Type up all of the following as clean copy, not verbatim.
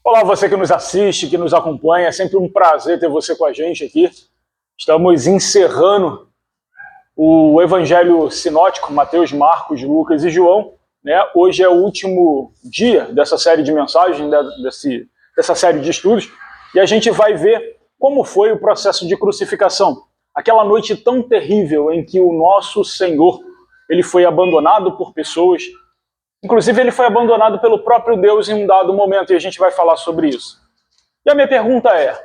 Olá, você que nos assiste, que nos acompanha, é sempre um prazer ter você com a gente aqui. Estamos encerrando o Evangelho Sinótico, Mateus, Marcos, Lucas e João. Né? Hoje é o último dia dessa série de mensagens, dessa série de estudos, e a gente vai ver como foi o processo de crucificação. Aquela noite tão terrível em que o nosso Senhor ele foi abandonado por pessoas. Inclusive, ele foi abandonado pelo próprio Deus em um dado momento, e a gente vai falar sobre isso. E a minha pergunta é,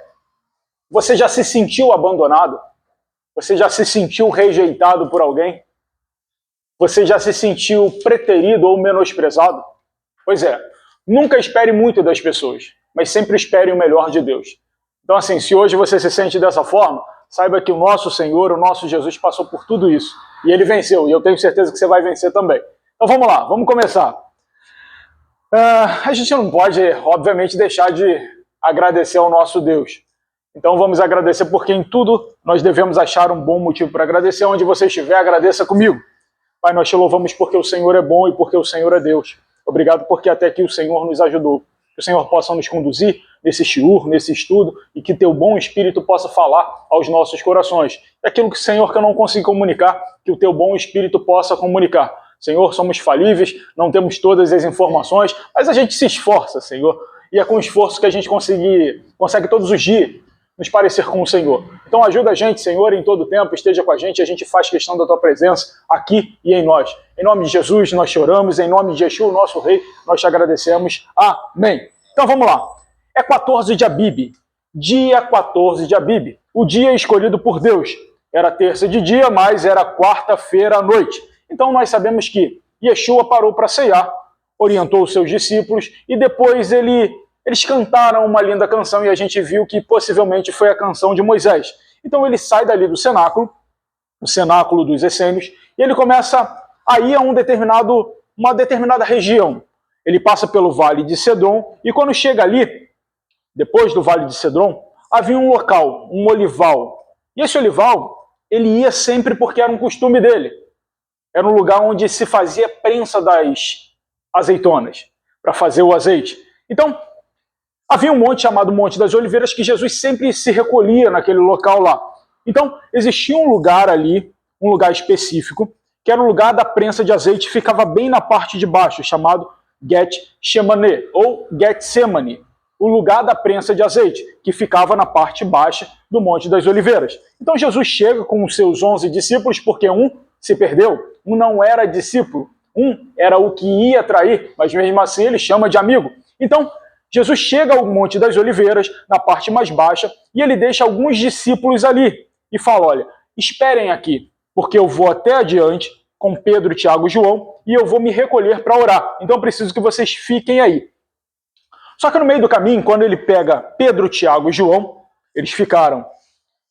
você já se sentiu abandonado? Você já se sentiu rejeitado por alguém? Você já se sentiu preterido ou menosprezado? Pois é, nunca espere muito das pessoas, mas sempre espere o melhor de Deus. Então, assim, se hoje você se sente dessa forma, saiba que o nosso Senhor, o nosso Jesus, passou por tudo isso. E ele venceu, e eu tenho certeza que você vai vencer também. Então vamos lá, vamos começar. A gente não pode, obviamente, deixar de agradecer ao nosso Deus. Então vamos agradecer porque em tudo nós devemos achar um bom motivo para agradecer. Onde você estiver, agradeça comigo. Pai, nós te louvamos porque o Senhor é bom e porque o Senhor é Deus. Obrigado porque até aqui o Senhor nos ajudou. Que o Senhor possa nos conduzir nesse shiur, nesse estudo, e que teu bom Espírito possa falar aos nossos corações. É aquilo que, Senhor, que eu não consigo comunicar, que o teu bom Espírito possa comunicar. Senhor, somos falíveis, não temos todas as informações, mas a gente se esforça, Senhor, e é com esforço que a gente consegue todos os dias nos parecer com o Senhor. Então ajuda a gente, Senhor, em todo tempo, esteja com a gente faz questão da tua presença aqui e em nós. Em nome de Jesus, nós choramos, em nome de Yeshua, nosso Rei, nós te agradecemos. Amém. Então vamos lá. É 14 de Abib, dia 14 de Abib, o dia escolhido por Deus. Era terça de dia, mas era quarta-feira à noite. Então nós sabemos que Yeshua parou para ceiar, orientou os seus discípulos e depois eles cantaram uma linda canção e a gente viu que possivelmente foi a canção de Moisés. Então ele sai dali do cenáculo, o cenáculo dos essênios, e ele começa a ir a uma determinada região. Ele passa pelo Vale de Cedron e quando chega ali, depois do Vale de Cedron, havia um local, um olival. E esse olival, ele ia sempre porque era um costume dele. Era um lugar onde se fazia prensa das azeitonas, para fazer o azeite. Então, havia um monte chamado Monte das Oliveiras que Jesus sempre se recolhia naquele local lá. Então, existia um lugar ali, um lugar específico, que era o lugar da prensa de azeite, ficava bem na parte de baixo, chamado Getsemane, ou Getsemane, o lugar da prensa de azeite, que ficava na parte baixa do Monte das Oliveiras. Então, Jesus chega com os seus 11 discípulos, porque um se perdeu, um não era discípulo, um era o que ia trair, mas mesmo assim ele chama de amigo. Então, Jesus chega ao Monte das Oliveiras, na parte mais baixa, e ele deixa alguns discípulos ali e fala, olha, esperem aqui, porque eu vou até adiante com Pedro, Tiago e João, e eu vou me recolher para orar. Então eu preciso que vocês fiquem aí. Só que no meio do caminho, quando ele pega Pedro, Tiago e João,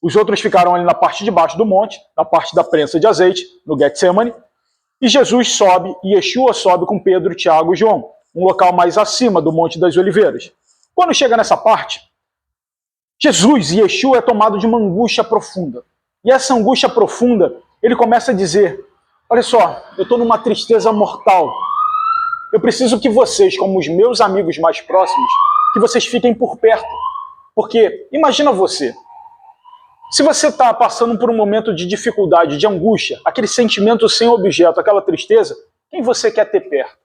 os outros ficaram ali na parte de baixo do monte, na parte da prensa de azeite, no Getsemane, e Jesus sobe, e Yeshua sobe com Pedro, Tiago e João, um local mais acima do Monte das Oliveiras. Quando chega nessa parte, Jesus e Yeshua é tomado de uma angústia profunda. E essa angústia profunda, ele começa a dizer, olha só, eu estou numa tristeza mortal. Eu preciso que vocês, como os meus amigos mais próximos, que vocês fiquem por perto. Porque, imagina você, se você está passando por um momento de dificuldade, de angústia, aquele sentimento sem objeto, aquela tristeza, quem você quer ter perto?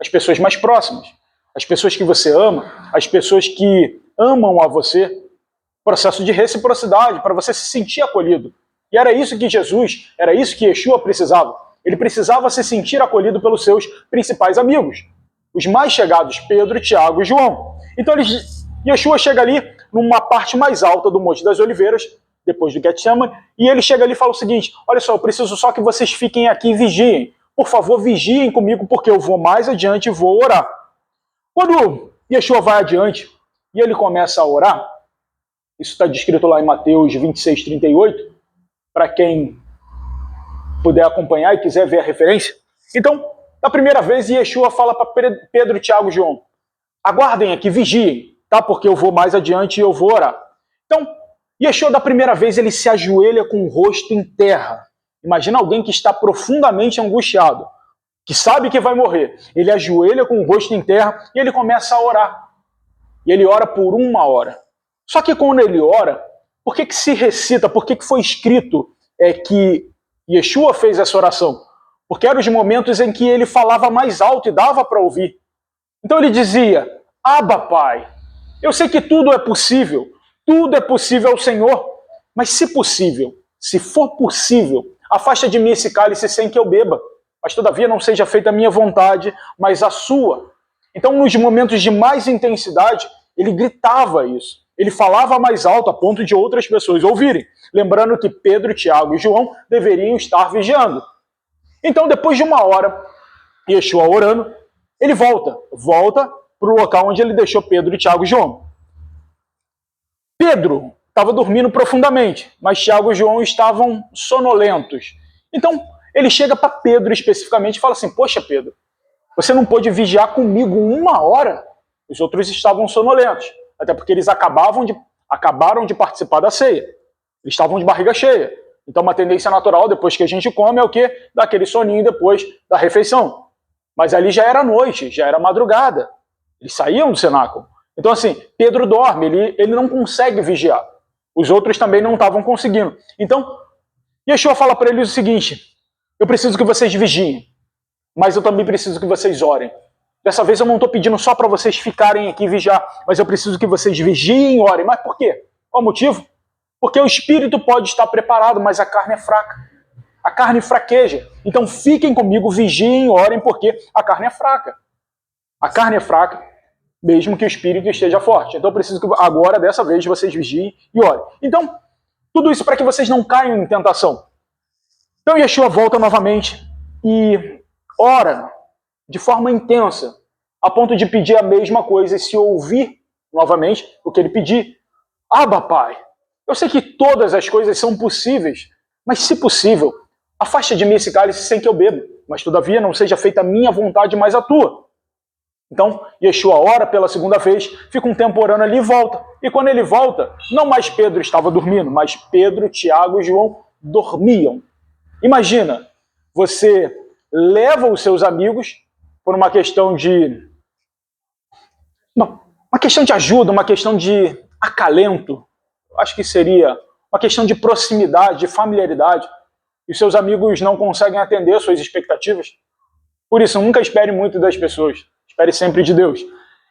As pessoas mais próximas, as pessoas que você ama, as pessoas que amam a você. Processo de reciprocidade, para você se sentir acolhido. E era isso que Jesus, era isso que Yeshua precisava. Ele precisava se sentir acolhido pelos seus principais amigos, os mais chegados, Pedro, Tiago e João. Então Yeshua chega ali numa parte mais alta do Monte das Oliveiras, depois do Getsemane, e ele chega ali e fala o seguinte, olha só, eu preciso só que vocês fiquem aqui e vigiem. Por favor, vigiem comigo, porque eu vou mais adiante e vou orar. Quando Yeshua vai adiante e ele começa a orar, isso está descrito lá em Mateus 26, 38, para quem puder acompanhar e quiser ver a referência. Então, da primeira vez, Yeshua fala para Pedro, Tiago e João, aguardem aqui, vigiem, tá? Porque eu vou mais adiante e eu vou orar. Então, Yeshua, da primeira vez, ele se ajoelha com o rosto em terra. Imagina alguém que está profundamente angustiado, que sabe que vai morrer. Ele ajoelha com o rosto em terra e ele começa a orar. E ele ora por 1 hora. Só que quando ele ora, por que se recita, por que foi escrito que Yeshua fez essa oração? Porque eram os momentos em que ele falava mais alto e dava para ouvir. Então ele dizia, Abba, Pai, eu sei que tudo é possível ao Senhor, mas se possível, se for possível, afasta de mim esse cálice sem que eu beba, mas todavia não seja feita a minha vontade, mas a sua. Então, nos momentos de mais intensidade, ele gritava isso. Ele falava mais alto a ponto de outras pessoas ouvirem. Lembrando que Pedro, Tiago e João deveriam estar vigiando. Então, depois de 1 hora, Yeshua orando, ele volta para o local onde ele deixou Pedro, Tiago e João. Pedro estava dormindo profundamente, mas Tiago e João estavam sonolentos. Então, ele chega para Pedro especificamente e fala assim, poxa, Pedro, você não pôde vigiar comigo 1 hora? Os outros estavam sonolentos, até porque eles acabaram de participar da ceia. Eles estavam de barriga cheia. Então, uma tendência natural, depois que a gente come, é o quê? Dar aquele soninho depois da refeição. Mas ali já era noite, já era madrugada. Eles saíam do cenáculo. Então, assim, Pedro dorme, ele não consegue vigiar. Os outros também não estavam conseguindo. Então, Yeshua fala para eles o seguinte, eu preciso que vocês vigiem, mas eu também preciso que vocês orem. Dessa vez eu não estou pedindo só para vocês ficarem aqui e vigiar, mas eu preciso que vocês vigiem e orem. Mas por quê? Qual o motivo? Porque o espírito pode estar preparado, mas a carne é fraca. A carne fraqueja. Então fiquem comigo, vigiem e orem, porque a carne é fraca. A carne é fraca, mesmo que o espírito esteja forte. Então eu preciso que agora, dessa vez, vocês vigiem e orem. Então, tudo isso para que vocês não caiam em tentação. Então Yeshua volta novamente e ora de forma intensa, a ponto de pedir a mesma coisa e se ouvir novamente o que ele pedir. Abba, Pai, eu sei que todas as coisas são possíveis, mas se possível, afasta de mim esse cálice sem que eu beba, mas todavia não seja feita a minha vontade, mas a tua. Então, Yeshua ora pela segunda vez, fica um tempo orando ali e volta. E quando ele volta, não mais Pedro estava dormindo, mas Pedro, Tiago e João dormiam. Imagina, você leva os seus amigos por uma questão de ajuda, uma questão de acalento. Acho que seria uma questão de proximidade, de familiaridade. E os seus amigos não conseguem atender suas expectativas. Por isso, nunca espere muito das pessoas. Espere sempre de Deus.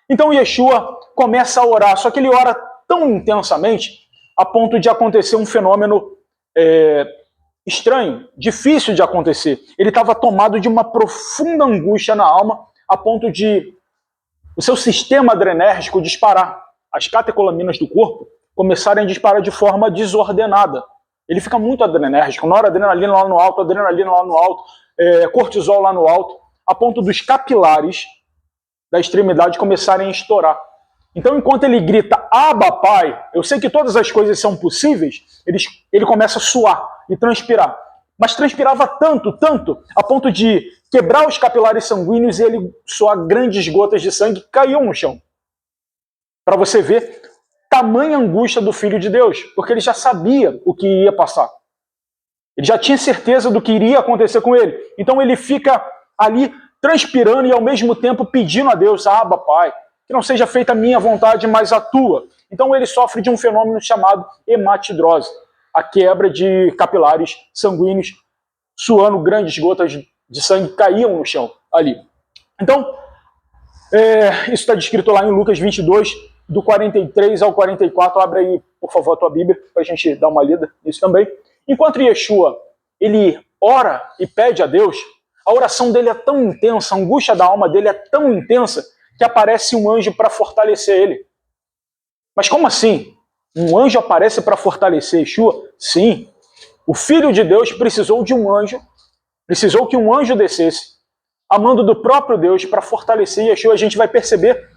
Então Yeshua começa a orar, só que ele ora tão intensamente a ponto de acontecer um fenômeno estranho, difícil de acontecer. Ele estava tomado de uma profunda angústia na alma, a ponto de o seu sistema adrenérgico disparar. As catecolaminas do corpo começarem a disparar de forma desordenada. Ele fica muito adrenérgico, na hora adrenalina lá no alto, cortisol lá no alto, a ponto dos capilares da extremidade começarem a estourar. Então, enquanto ele grita, Abba, Pai, eu sei que todas as coisas são possíveis, ele começa a suar e transpirar. Mas transpirava tanto, a ponto de quebrar os capilares sanguíneos e ele suar grandes gotas de sangue que caíam no chão. Para você ver tamanha angústia do Filho de Deus, porque ele já sabia o que ia passar. Ele já tinha certeza do que iria acontecer com ele. Então ele fica ali transpirando e ao mesmo tempo pedindo a Deus, Abba, Pai, que não seja feita a minha vontade, mas a tua. Então ele sofre de um fenômeno chamado hematidrose, a quebra de capilares sanguíneos, suando grandes gotas de sangue que caíam no chão ali. Então, isso está descrito lá em Lucas 22, do 43 ao 44. Abre aí, por favor, a tua Bíblia, para a gente dar uma lida nisso também. Enquanto Yeshua, ele ora e pede a Deus, a oração dele é tão intensa, a angústia da alma dele é tão intensa, que aparece um anjo para fortalecer ele. Mas como assim? Um anjo aparece para fortalecer Yeshua? Sim. O Filho de Deus precisou de um anjo, precisou que um anjo descesse, a mando do próprio Deus, para fortalecer Yeshua. A gente vai perceber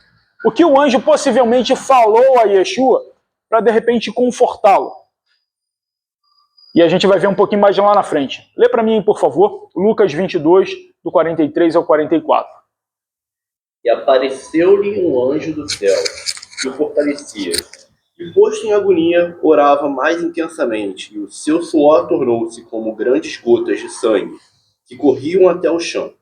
o que o anjo possivelmente falou a Yeshua para, de repente, confortá-lo. E a gente vai ver um pouquinho mais lá na frente. Lê para mim, por favor, Lucas 22, do 43 ao 44. E apareceu-lhe um anjo do céu, que o fortalecia. E, posto em agonia, orava mais intensamente, e o seu suor tornou-se como grandes gotas de sangue, que corriam até o chão.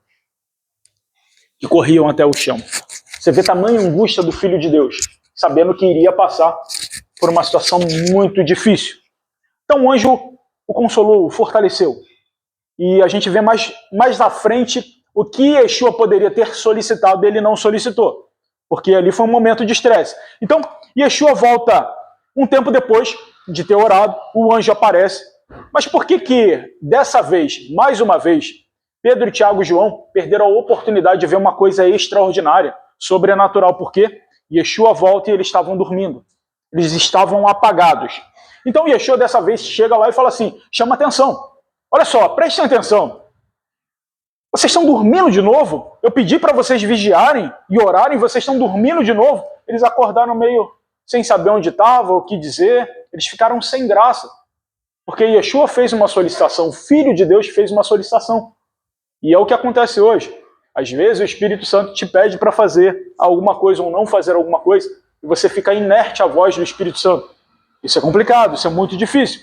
Você vê tamanha angústia do Filho de Deus. sabendo que iria passar por uma situação muito difícil. Então o anjo o consolou, o fortaleceu. E a gente vê mais à frente o que Yeshua poderia ter solicitado e ele não solicitou, porque ali foi um momento de estresse. Então Yeshua volta um tempo depois de ter orado, o anjo aparece. Mas por que dessa vez, mais uma vez, Pedro, Tiago e João perderam a oportunidade de ver uma coisa extraordinária, sobrenatural? Porque Yeshua volta e eles estavam dormindo. Eles estavam apagados. Então Yeshua dessa vez chega lá e fala assim, chama atenção. Olha só, prestem atenção. Vocês estão dormindo de novo? Eu pedi para vocês vigiarem e orarem, vocês estão dormindo de novo? Eles acordaram meio sem saber onde estava, o que dizer. Eles ficaram sem graça. Porque Yeshua fez uma solicitação, o Filho de Deus fez uma solicitação. E é o que acontece hoje. Às vezes o Espírito Santo te pede para fazer alguma coisa ou não fazer alguma coisa, e você fica inerte à voz do Espírito Santo. Isso é complicado, isso é muito difícil.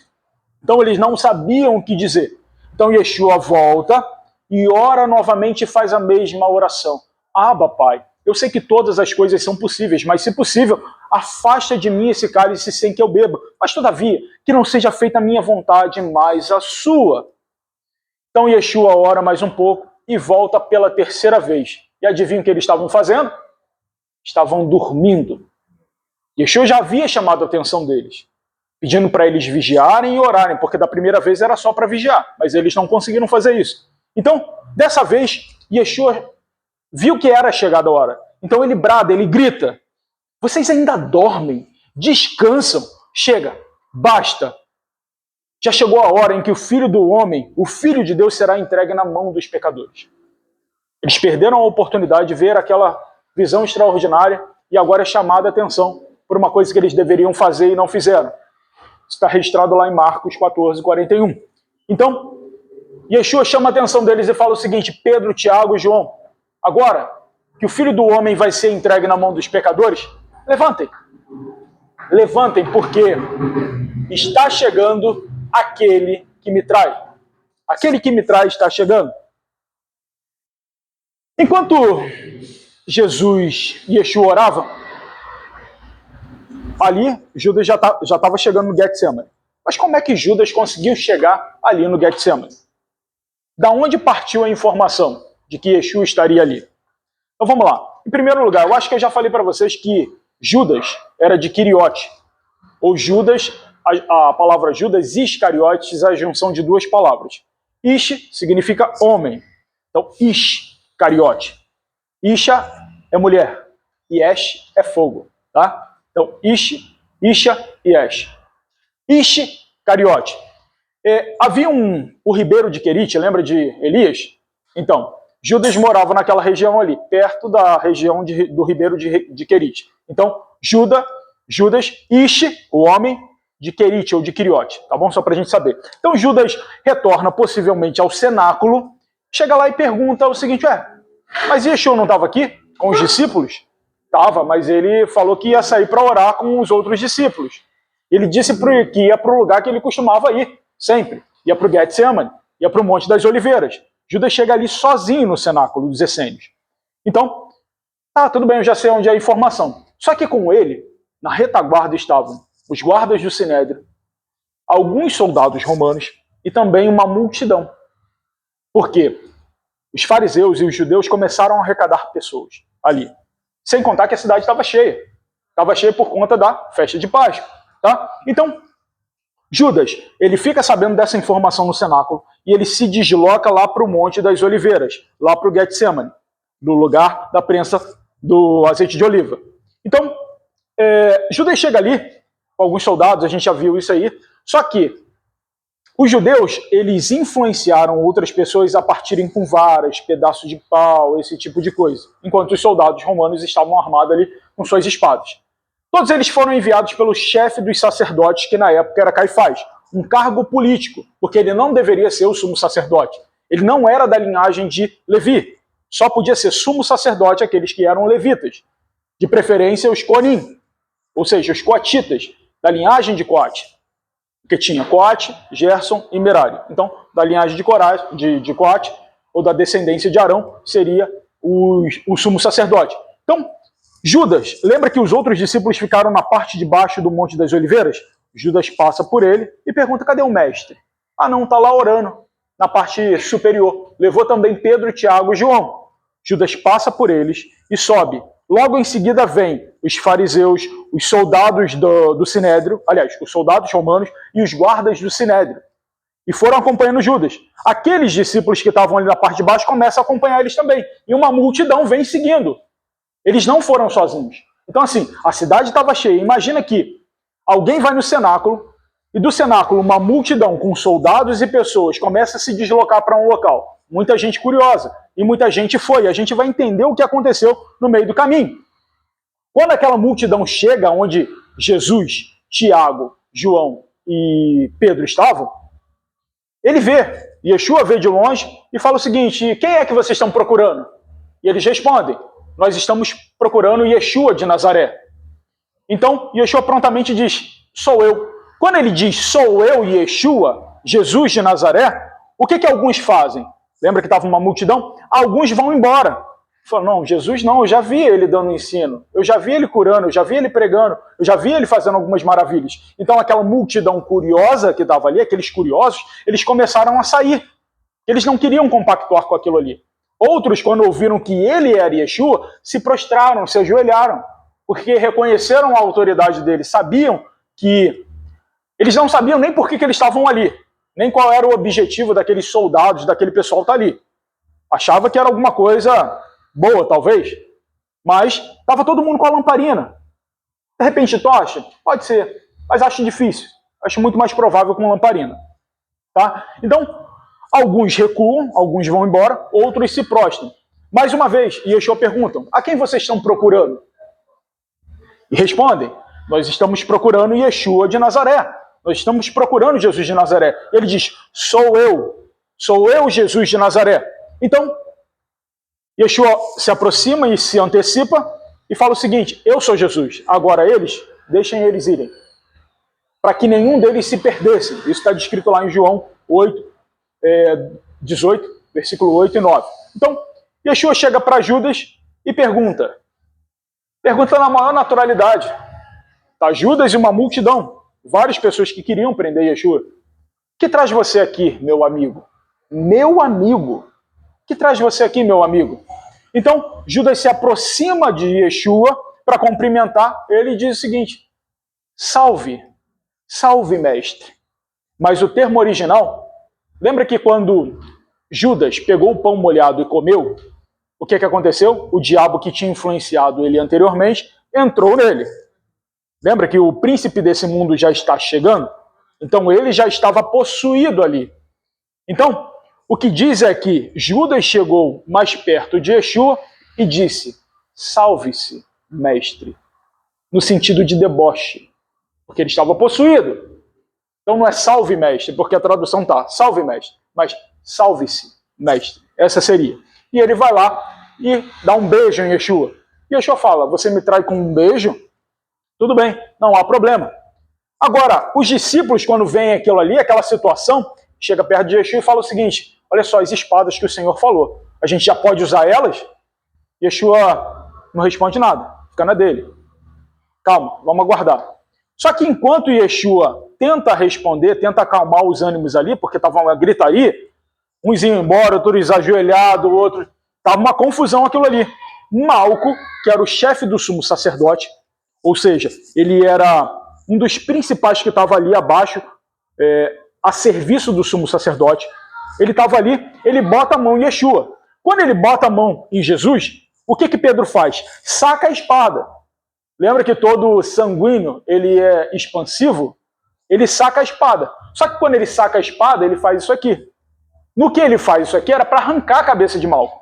Então eles não sabiam o que dizer. Então Yeshua volta e ora novamente e faz a mesma oração. Abba, Pai, eu sei que todas as coisas são possíveis, mas se possível, afasta de mim esse cálice sem que eu beba. Mas todavia, que não seja feita a minha vontade, mas a sua. Então Yeshua ora mais um pouco e volta pela terceira vez. E adivinha o que eles estavam fazendo? Estavam dormindo. Yeshua já havia chamado a atenção deles, pedindo para eles vigiarem e orarem, porque da primeira vez era só para vigiar, mas eles não conseguiram fazer isso. Então, dessa vez, Yeshua viu que era chegada a hora. Então ele brada, ele grita, vocês ainda dormem, descansam, chega, basta. Já chegou a hora em que o Filho do Homem, o Filho de Deus, será entregue na mão dos pecadores. Eles perderam a oportunidade de ver aquela visão extraordinária e agora é chamada a atenção por uma coisa que eles deveriam fazer e não fizeram. Está registrado lá em Marcos 14, 41. Então, Yeshua chama a atenção deles e fala o seguinte, Pedro, Tiago e João, agora que o Filho do Homem vai ser entregue na mão dos pecadores, levantem. Levantem, porque está chegando aquele que me trai. Aquele que me trai está chegando. Enquanto Jesus e Yeshua oravam, ali Judas já estava chegando no Getsemane. Mas como é que Judas conseguiu chegar ali no Getsemane? Da onde partiu a informação de que Yeshua estaria ali? Então vamos lá. Em primeiro lugar, eu acho que eu já falei para vocês que Judas era de Quiriote. Ou Judas, a palavra Judas Iscariotes é a junção de duas palavras. Ish significa homem. Então, Iscariote. Isha é mulher. E Esh é fogo. Tá? Então, Isha e Esh. Iscariote. Havia o ribeiro de Querite, lembra de Elias? Então, Judas morava naquela região ali, perto da região do ribeiro de Querite. Então, Judas, o homem de Querite ou de Quiriote, tá bom? Só pra gente saber. Então, Judas retorna possivelmente ao cenáculo, chega lá e pergunta o seguinte, mas Yeshua não estava aqui com os discípulos? Estava, mas ele falou que ia sair para orar com os outros discípulos. Ele disse que ia para o lugar que ele costumava ir, sempre. Ia para o Getsemane, ia para o Monte das Oliveiras. Judas chega ali sozinho no cenáculo dos essênios. Então, tudo bem, eu já sei onde é a informação. Só que com ele, na retaguarda estavam os guardas do Sinédrio, alguns soldados romanos e também uma multidão. Por quê? Os fariseus e os judeus começaram a arrecadar pessoas ali. Sem contar que a cidade estava cheia. Estava cheia por conta da festa de Páscoa. Tá? Então, Judas, ele fica sabendo dessa informação no cenáculo e ele se desloca lá para o Monte das Oliveiras, lá para o Getsemane, no lugar da prensa do azeite de oliva. Então, Judas chega ali, com alguns soldados, a gente já viu isso aí, só que os judeus, eles influenciaram outras pessoas a partirem com varas, pedaços de pau, esse tipo de coisa, enquanto os soldados romanos estavam armados ali com suas espadas. Todos eles foram enviados pelo chefe dos sacerdotes, que na época era Caifás, um cargo político, porque ele não deveria ser o sumo sacerdote. Ele não era da linhagem de Levi, só podia ser sumo sacerdote aqueles que eram levitas, de preferência os Coanim, ou seja, os coatitas, da linhagem de Coate, porque tinha Coate, Gerson e Merari. Então, da linhagem de Coate, ou da descendência de Arão, seria o sumo sacerdote. Então, Judas, lembra que os outros discípulos ficaram na parte de baixo do Monte das Oliveiras? Judas passa por ele e pergunta, cadê o mestre? Ah não, está lá orando, na parte superior. Levou também Pedro, Tiago e João. Judas passa por eles e sobe. Logo em seguida vem os fariseus, os soldados do Sinédrio, aliás, os soldados romanos e os guardas do Sinédrio. E foram acompanhando Judas. Aqueles discípulos que estavam ali na parte de baixo começam a acompanhar eles também. E uma multidão vem seguindo. Eles não foram sozinhos. Então, assim, a cidade estava cheia. Imagina que alguém vai no cenáculo e do cenáculo uma multidão com soldados e pessoas começa a se deslocar para um local. Muita gente curiosa. E muita gente foi. A gente vai entender o que aconteceu no meio do caminho. Quando aquela multidão chega onde Jesus, Tiago, João e Pedro estavam, ele vê, Yeshua vê de longe e fala o seguinte, quem é que vocês estão procurando? E eles respondem, nós estamos procurando Yeshua de Nazaré. Então, Yeshua prontamente diz, sou eu. Quando ele diz, sou eu, Yeshua, Jesus de Nazaré, o que alguns fazem? Lembra que estava uma multidão? Alguns vão embora. Falam, não, Jesus não, eu já vi ele dando ensino, eu já vi ele curando, eu já vi ele pregando, eu já vi ele fazendo algumas maravilhas. Então aquela multidão curiosa que estava ali, aqueles curiosos, eles começaram a sair. Eles não queriam compactuar com aquilo ali. Outros, quando ouviram que ele era Yeshua, se prostraram, se ajoelharam, porque reconheceram a autoridade dele, sabiam que... Eles não sabiam nem por que eles estavam ali, nem qual era o objetivo daqueles soldados, daquele pessoal estar ali. Achava que era alguma coisa boa, talvez, mas estava todo mundo com a lamparina. De repente tocha? Pode ser, mas acho difícil. Acho muito mais provável com lamparina. Tá? Então, alguns recuam, alguns vão embora, outros se prostram. Mais uma vez, Yeshua perguntam, a quem vocês estão procurando? E respondem, nós estamos procurando Yeshua de Nazaré. Nós estamos procurando Jesus de Nazaré. E ele diz, sou eu Jesus de Nazaré. Então, Yeshua se aproxima e se antecipa e fala o seguinte, eu sou Jesus, agora eles, deixem eles irem, para que nenhum deles se perdesse. Isso está descrito lá em João 18, versículo 8 e 9. Então, Yeshua chega para Judas e pergunta na maior naturalidade. Tá, Judas e uma multidão, várias pessoas que queriam prender Yeshua. O que traz você aqui, meu amigo? Meu amigo? O que traz você aqui, meu amigo? Então, Judas se aproxima de Yeshua para cumprimentar ele e diz o seguinte, salve, salve, mestre. Mas o termo original, lembra que quando Judas pegou o pão molhado e comeu, o que aconteceu? O diabo que tinha influenciado ele anteriormente entrou nele. Lembra que o príncipe desse mundo já está chegando? Então ele já estava possuído ali. Então, o que diz é que Judas chegou mais perto de Yeshua e disse, salve-se, mestre, no sentido de deboche, porque ele estava possuído. Então não é salve, mestre, porque a tradução está salve, mestre, mas salve-se, mestre. Essa seria. E ele vai lá e dá um beijo em Yeshua. E Yeshua fala, você me trai com um beijo? Tudo bem, não há problema. Agora, os discípulos, quando veem aquilo ali, aquela situação, chega perto de Yeshua e fala o seguinte, olha só, as espadas que o Senhor falou, a gente já pode usar elas? Yeshua não responde nada, fica na dele. Calma, vamos aguardar. Só que enquanto Yeshua tenta responder, tenta acalmar os ânimos ali, porque estava uma gritaria, uns iam embora, outros ajoelhados, outros... Estava uma confusão aquilo ali. Malco, que era o chefe do sumo sacerdote, ou seja, ele era um dos principais que estava ali abaixo, a serviço do sumo sacerdote. Ele estava ali, ele bota a mão em Yeshua. Quando ele bota a mão em Jesus, o que Pedro faz? Saca a espada. Lembra que todo sanguíneo ele é expansivo? Ele saca a espada. Só que quando ele saca a espada, ele faz isso aqui. No que ele faz isso aqui era para arrancar a cabeça de Malco.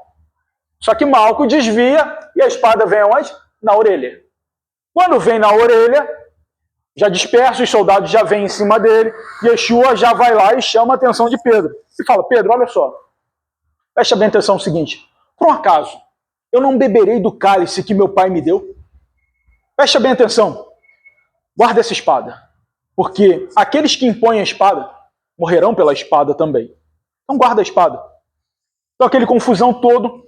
Só que Malco desvia e a espada vem aonde? Na orelha. Quando vem na orelha, já dispersa, os soldados já vêm em cima dele, Yeshua já vai lá e chama a atenção de Pedro. E fala, Pedro, olha só, presta bem atenção no seguinte, por um acaso, eu não beberei do cálice que meu pai me deu? Presta bem atenção, guarda essa espada, porque aqueles que impõem a espada morrerão pela espada também. Então guarda a espada. Então aquele confusão todo,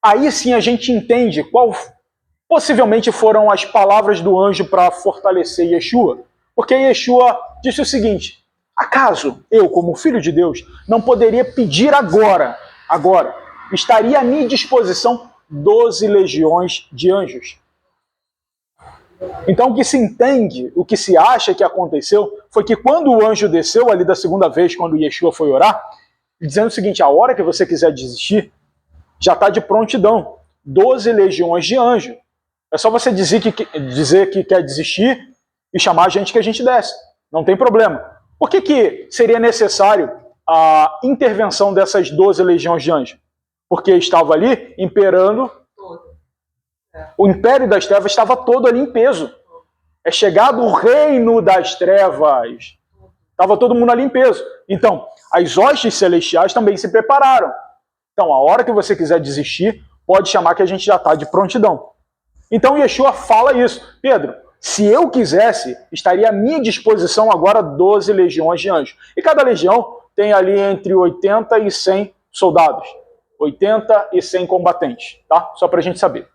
aí sim a gente entende qual Possivelmente foram as palavras do anjo para fortalecer Yeshua, porque Yeshua disse o seguinte: acaso eu, como filho de Deus, não poderia pedir agora, estaria à minha disposição 12 legiões de anjos? Então o que se entende, o que se acha que aconteceu, foi que quando o anjo desceu ali da segunda vez, quando Yeshua foi orar, dizendo o seguinte: a hora que você quiser desistir, já está de prontidão, 12 legiões de anjos. É só você dizer que quer desistir e chamar a gente que a gente desce. Não tem problema. Por que seria necessário a intervenção dessas 12 legiões de anjos? Porque estava ali imperando, o império das trevas estava todo ali em peso. É chegado o reino das trevas. Estava todo mundo ali em peso. Então, as hostes celestiais também se prepararam. Então, a hora que você quiser desistir, pode chamar que a gente já está de prontidão. Então, Yeshua fala isso. Pedro, se eu quisesse, estaria à minha disposição agora 12 legiões de anjos. E cada legião tem ali entre 80 e 100 soldados. 80 e 100 combatentes, tá? Só para a gente saber.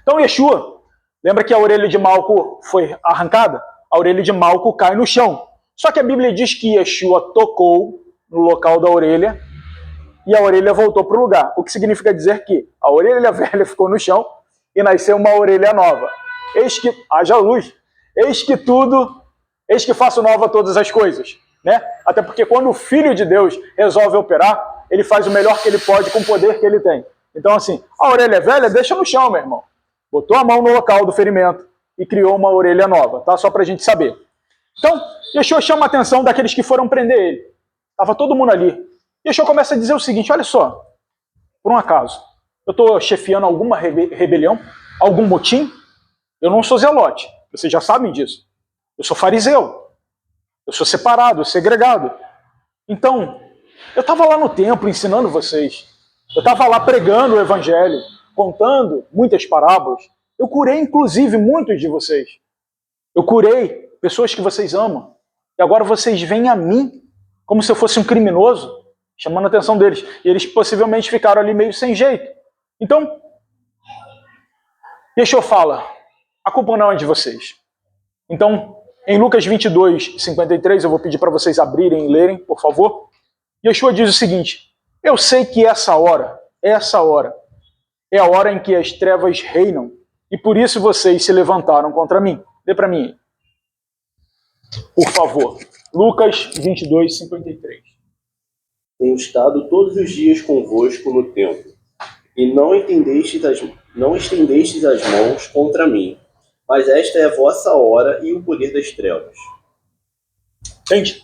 Então, Yeshua, lembra que a orelha de Malco foi arrancada? A orelha de Malco cai no chão. Só que a Bíblia diz que Yeshua tocou no local da orelha e a orelha voltou para o lugar. O que significa dizer que a orelha velha ficou no chão e nasceu uma orelha nova. Eis que, haja luz, eis que faço nova todas as coisas. Né? Até porque quando o Filho de Deus resolve operar, ele faz o melhor que ele pode com o poder que ele tem. Então assim, a orelha velha deixa no chão, meu irmão. Botou a mão no local do ferimento e criou uma orelha nova, tá? Só para a gente saber. Então, Yeshua chama a atenção daqueles que foram prender ele. Estava todo mundo ali. Yeshua começa a dizer o seguinte: olha só, por um acaso, eu estou chefiando alguma rebelião, algum motim? Eu não sou zelote, vocês já sabem disso. Eu sou fariseu, eu sou separado, segregado. Então, eu estava lá no templo ensinando vocês. Eu estava lá pregando o evangelho, contando muitas parábolas. Eu curei, inclusive, muitos de vocês. Eu curei pessoas que vocês amam. E agora vocês vêm a mim como se eu fosse um criminoso, chamando a atenção deles. E eles possivelmente ficaram ali meio sem jeito. Então, Yeshua fala: a culpa não é de vocês. Então, em Lucas 22, 53, eu vou pedir para vocês abrirem e lerem, por favor. Yeshua diz o seguinte: eu sei que essa hora é a hora em que as trevas reinam, e por isso vocês se levantaram contra mim. Dê para mim, por favor. Lucas 22, 53. Tenho estado todos os dias convosco no templo, e não estendestes as mãos contra mim, mas esta é a vossa hora e o poder das trevas. Entende?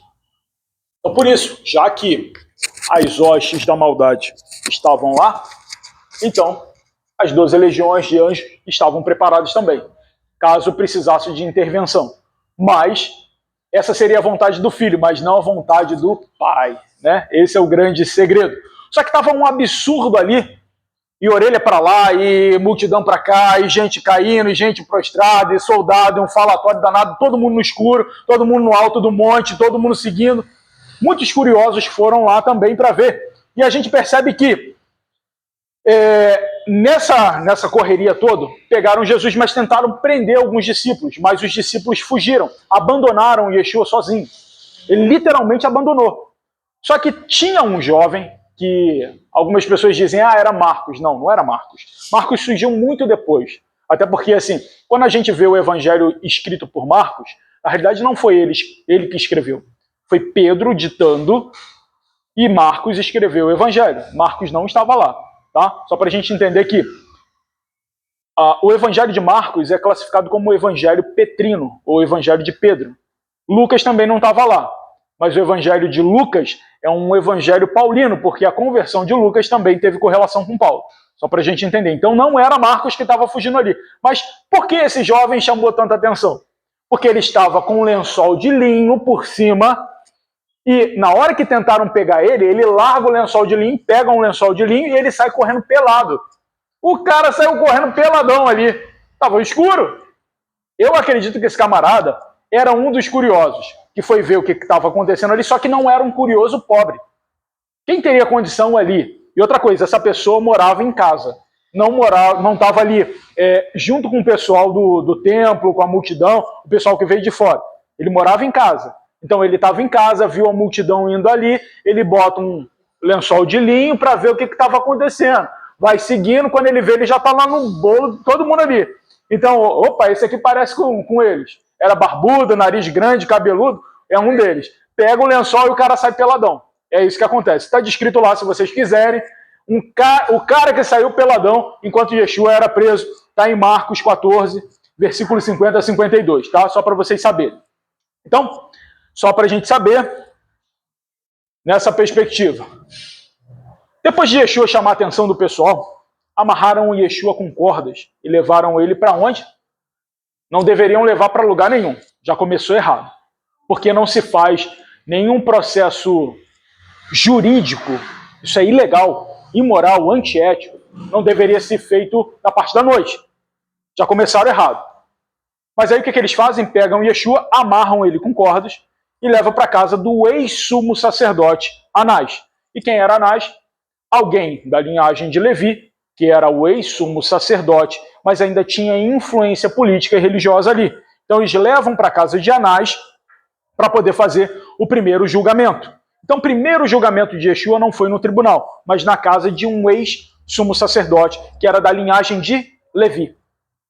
Então, por isso, já que as hostes da maldade estavam lá, então as 12 legiões de anjos estavam preparadas também, caso precisasse de intervenção. Mas essa seria a vontade do filho, mas não a vontade do pai. Né? Esse é o grande segredo. Só que estava um absurdo ali, e orelha para lá, e multidão para cá, e gente caindo, e gente prostrada, e soldado, e um falatório danado, todo mundo no escuro, todo mundo no alto do monte, todo mundo seguindo. Muitos curiosos foram lá também para ver. E a gente percebe que nessa correria toda, pegaram Jesus, mas tentaram prender alguns discípulos, mas os discípulos fugiram, abandonaram Yeshua sozinho. Ele literalmente abandonou. Só que tinha um jovem que algumas pessoas dizem: era Marcos. Não, não era Marcos. Marcos surgiu muito depois. Até porque, assim, quando a gente vê o evangelho escrito por Marcos, na realidade não foi ele que escreveu. Foi Pedro ditando e Marcos escreveu o evangelho. Marcos não estava lá, tá? Só para a gente entender que o evangelho de Marcos é classificado como o evangelho petrino, ou evangelho de Pedro. Lucas também não estava lá. Mas o evangelho de Lucas é um evangelho paulino, porque a conversão de Lucas também teve correlação com Paulo. Só para a gente entender. Então não era Marcos que estava fugindo ali. Mas por que esse jovem chamou tanta atenção? Porque ele estava com um lençol de linho por cima, e na hora que tentaram pegar ele larga o lençol de linho, pega um lençol de linho e ele sai correndo pelado. O cara saiu correndo peladão ali. Estava escuro. Eu acredito que esse camarada era um dos curiosos, que foi ver o que estava acontecendo ali, só que não era um curioso pobre. Quem teria condição ali? E outra coisa, essa pessoa morava em casa. não estava ali junto com o pessoal do templo, com a multidão, o pessoal que veio de fora. Ele morava em casa. Então ele estava em casa, viu a multidão indo ali, ele bota um lençol de linho para ver o que estava acontecendo. Vai seguindo, quando ele vê, ele já está lá no bolo, todo mundo ali. Então, opa, esse aqui parece com eles. Era barbudo, nariz grande, cabeludo, é um deles. Pega o lençol e o cara sai peladão. É isso que acontece. Está descrito lá, se vocês quiserem. O cara que saiu peladão enquanto Yeshua era preso, está em Marcos 14, versículos 50 a 52, tá? Só para vocês saberem. Então, só para a gente saber, nessa perspectiva. Depois de Yeshua chamar a atenção do pessoal, amarraram o Yeshua com cordas e levaram ele para onde? Não deveriam levar para lugar nenhum. Já começou errado. Porque não se faz nenhum processo jurídico. Isso é ilegal, imoral, antiético. Não deveria ser feito na parte da noite. Já começaram errado. Mas aí o que eles fazem? Pegam Yeshua, amarram ele com cordas e levam para casa do ex-sumo sacerdote Anás. E quem era Anás? Alguém da linhagem de Levi, que era o ex-sumo sacerdote, mas ainda tinha influência política e religiosa ali. Então eles levam para a casa de Anás para poder fazer o primeiro julgamento. Então o primeiro julgamento de Yeshua não foi no tribunal, mas na casa de um ex-sumo sacerdote, que era da linhagem de Levi.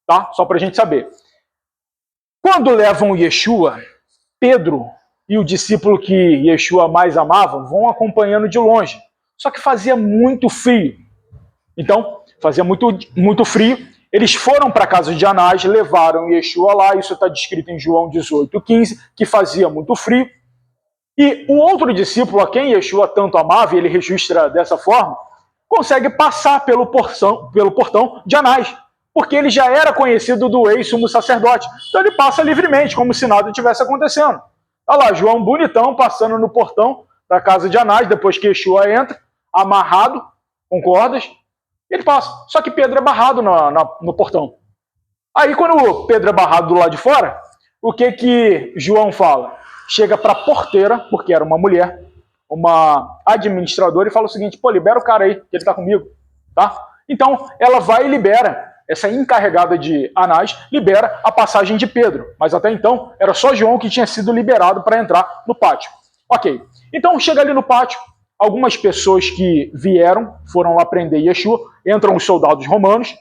Tá? Só para a gente saber. Quando levam Yeshua, Pedro e o discípulo que Yeshua mais amava vão acompanhando de longe. Só que fazia muito frio. Então, fazia muito frio. Eles foram para a casa de Anás, levaram Yeshua lá, isso está descrito em João 18:15, que fazia muito frio. E o outro discípulo, a quem Yeshua tanto amava, e ele registra dessa forma, consegue passar pelo portão de Anás, porque ele já era conhecido do ex-sumo sacerdote. Então ele passa livremente, como se nada tivesse acontecendo. Olha lá, João bonitão passando no portão da casa de Anás, depois que Yeshua entra, amarrado, com cordas, ele passa. Só que Pedro é barrado no portão. Aí quando Pedro é barrado do lado de fora, o que João fala? Chega para a porteira, porque era uma mulher, uma administradora, e fala o seguinte: pô, libera o cara aí, que ele está comigo. Tá? Então ela vai e libera. Essa encarregada de Anás libera a passagem de Pedro. Mas até então era só João que tinha sido liberado para entrar no pátio. Ok. Então chega ali no pátio, algumas pessoas que vieram, foram lá prender Yeshua, entram os soldados romanos,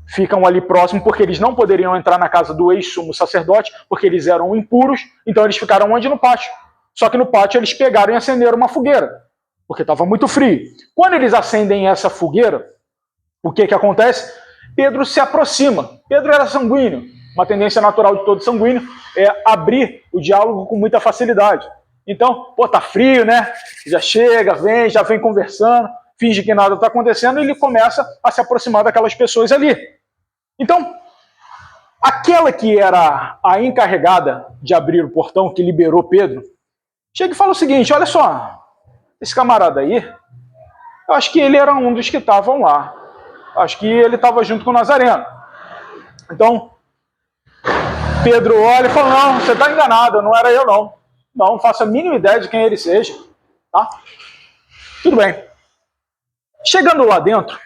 ficam ali próximo porque eles não poderiam entrar na casa do ex-sumo sacerdote, porque eles eram impuros, então eles ficaram onde? No pátio. Só que no pátio eles pegaram e acenderam uma fogueira, porque estava muito frio. Quando eles acendem essa fogueira, o que acontece? Pedro se aproxima. Pedro era sanguíneo. Uma tendência natural de todo sanguíneo é abrir o diálogo com muita facilidade. Então, pô, tá frio, né? Já chega, já vem conversando, finge que nada está acontecendo e ele começa a se aproximar daquelas pessoas ali. Então, aquela que era a encarregada de abrir o portão, que liberou Pedro, chega e fala o seguinte: olha só, esse camarada aí, eu acho que ele era um dos que estavam lá. Acho que ele estava junto com o Nazareno. Então, Pedro olha e fala: não, você está enganado, não era eu não. Não faço a mínima ideia de quem ele seja. Tá? Tudo bem. Chegando lá dentro,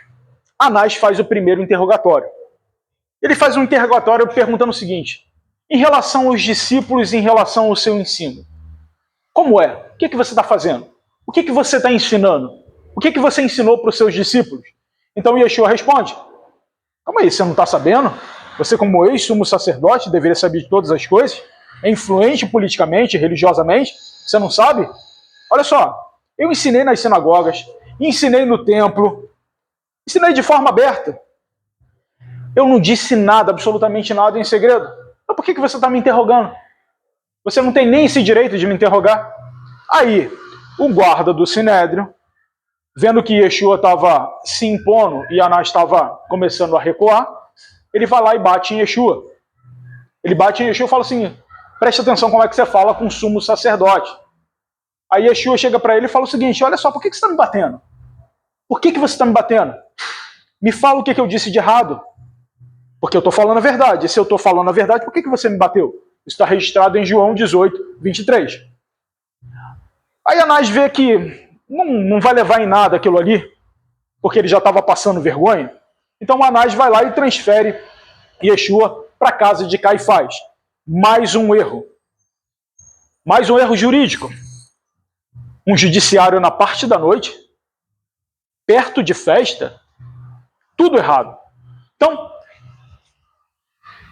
Anás faz o primeiro interrogatório. Ele faz um interrogatório perguntando o seguinte: em relação aos discípulos, em relação ao seu ensino, como é? O que você está fazendo? O que você está ensinando? O que você ensinou para os seus discípulos? Então Yeshua responde: calma aí, você não está sabendo? Você, como ex-sumo sacerdote, deveria saber de todas as coisas? É influente politicamente, religiosamente? Você não sabe? Olha só, eu ensinei nas sinagogas, ensinei no templo, ensinei de forma aberta. Eu não disse nada, absolutamente nada em segredo. Então por que você está me interrogando? Você não tem nem esse direito de me interrogar. Aí, o guarda do Sinédrio, vendo que Yeshua estava se impondo e Anás estava começando a recuar, ele vai lá e bate em Yeshua. Ele bate em Yeshua e fala assim: preste atenção como é que você fala com o sumo sacerdote. Aí Yeshua chega para ele e fala o seguinte: olha só, por que você está me batendo? Por que você está me batendo? Me fala o que eu disse de errado. Porque eu estou falando a verdade. E se eu estou falando a verdade, por que você me bateu? Isso está registrado em João 18:23. Aí Anás vê que não vai levar em nada aquilo ali, porque ele já estava passando vergonha. Então Anás vai lá e transfere Yeshua para a casa de Caifás. Mais um erro. Mais um erro jurídico. Um judiciário na parte da noite, perto de festa, tudo errado. Então,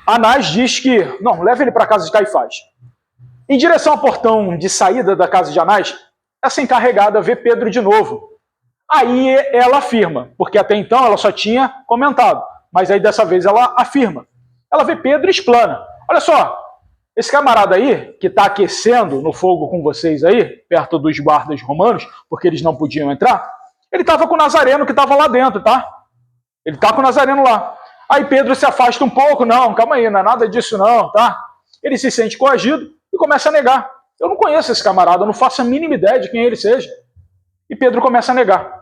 Anás diz que, não, leva ele para a casa de Caifás. Em direção ao portão de saída da casa de Anás, essa encarregada vê Pedro de novo. Aí ela afirma, porque até então ela só tinha comentado, mas aí dessa vez ela afirma. Ela vê Pedro e explana. Olha só, esse camarada aí, que está aquecendo no fogo com vocês aí, perto dos guardas romanos, porque eles não podiam entrar, ele estava com o Nazareno que estava lá dentro, tá? Ele está com o Nazareno lá. Aí Pedro se afasta um pouco, não, calma aí, não é nada disso não, tá? Ele se sente coagido e começa a negar. Eu não conheço esse camarada, eu não faço a mínima ideia de quem ele seja. E Pedro começa a negar.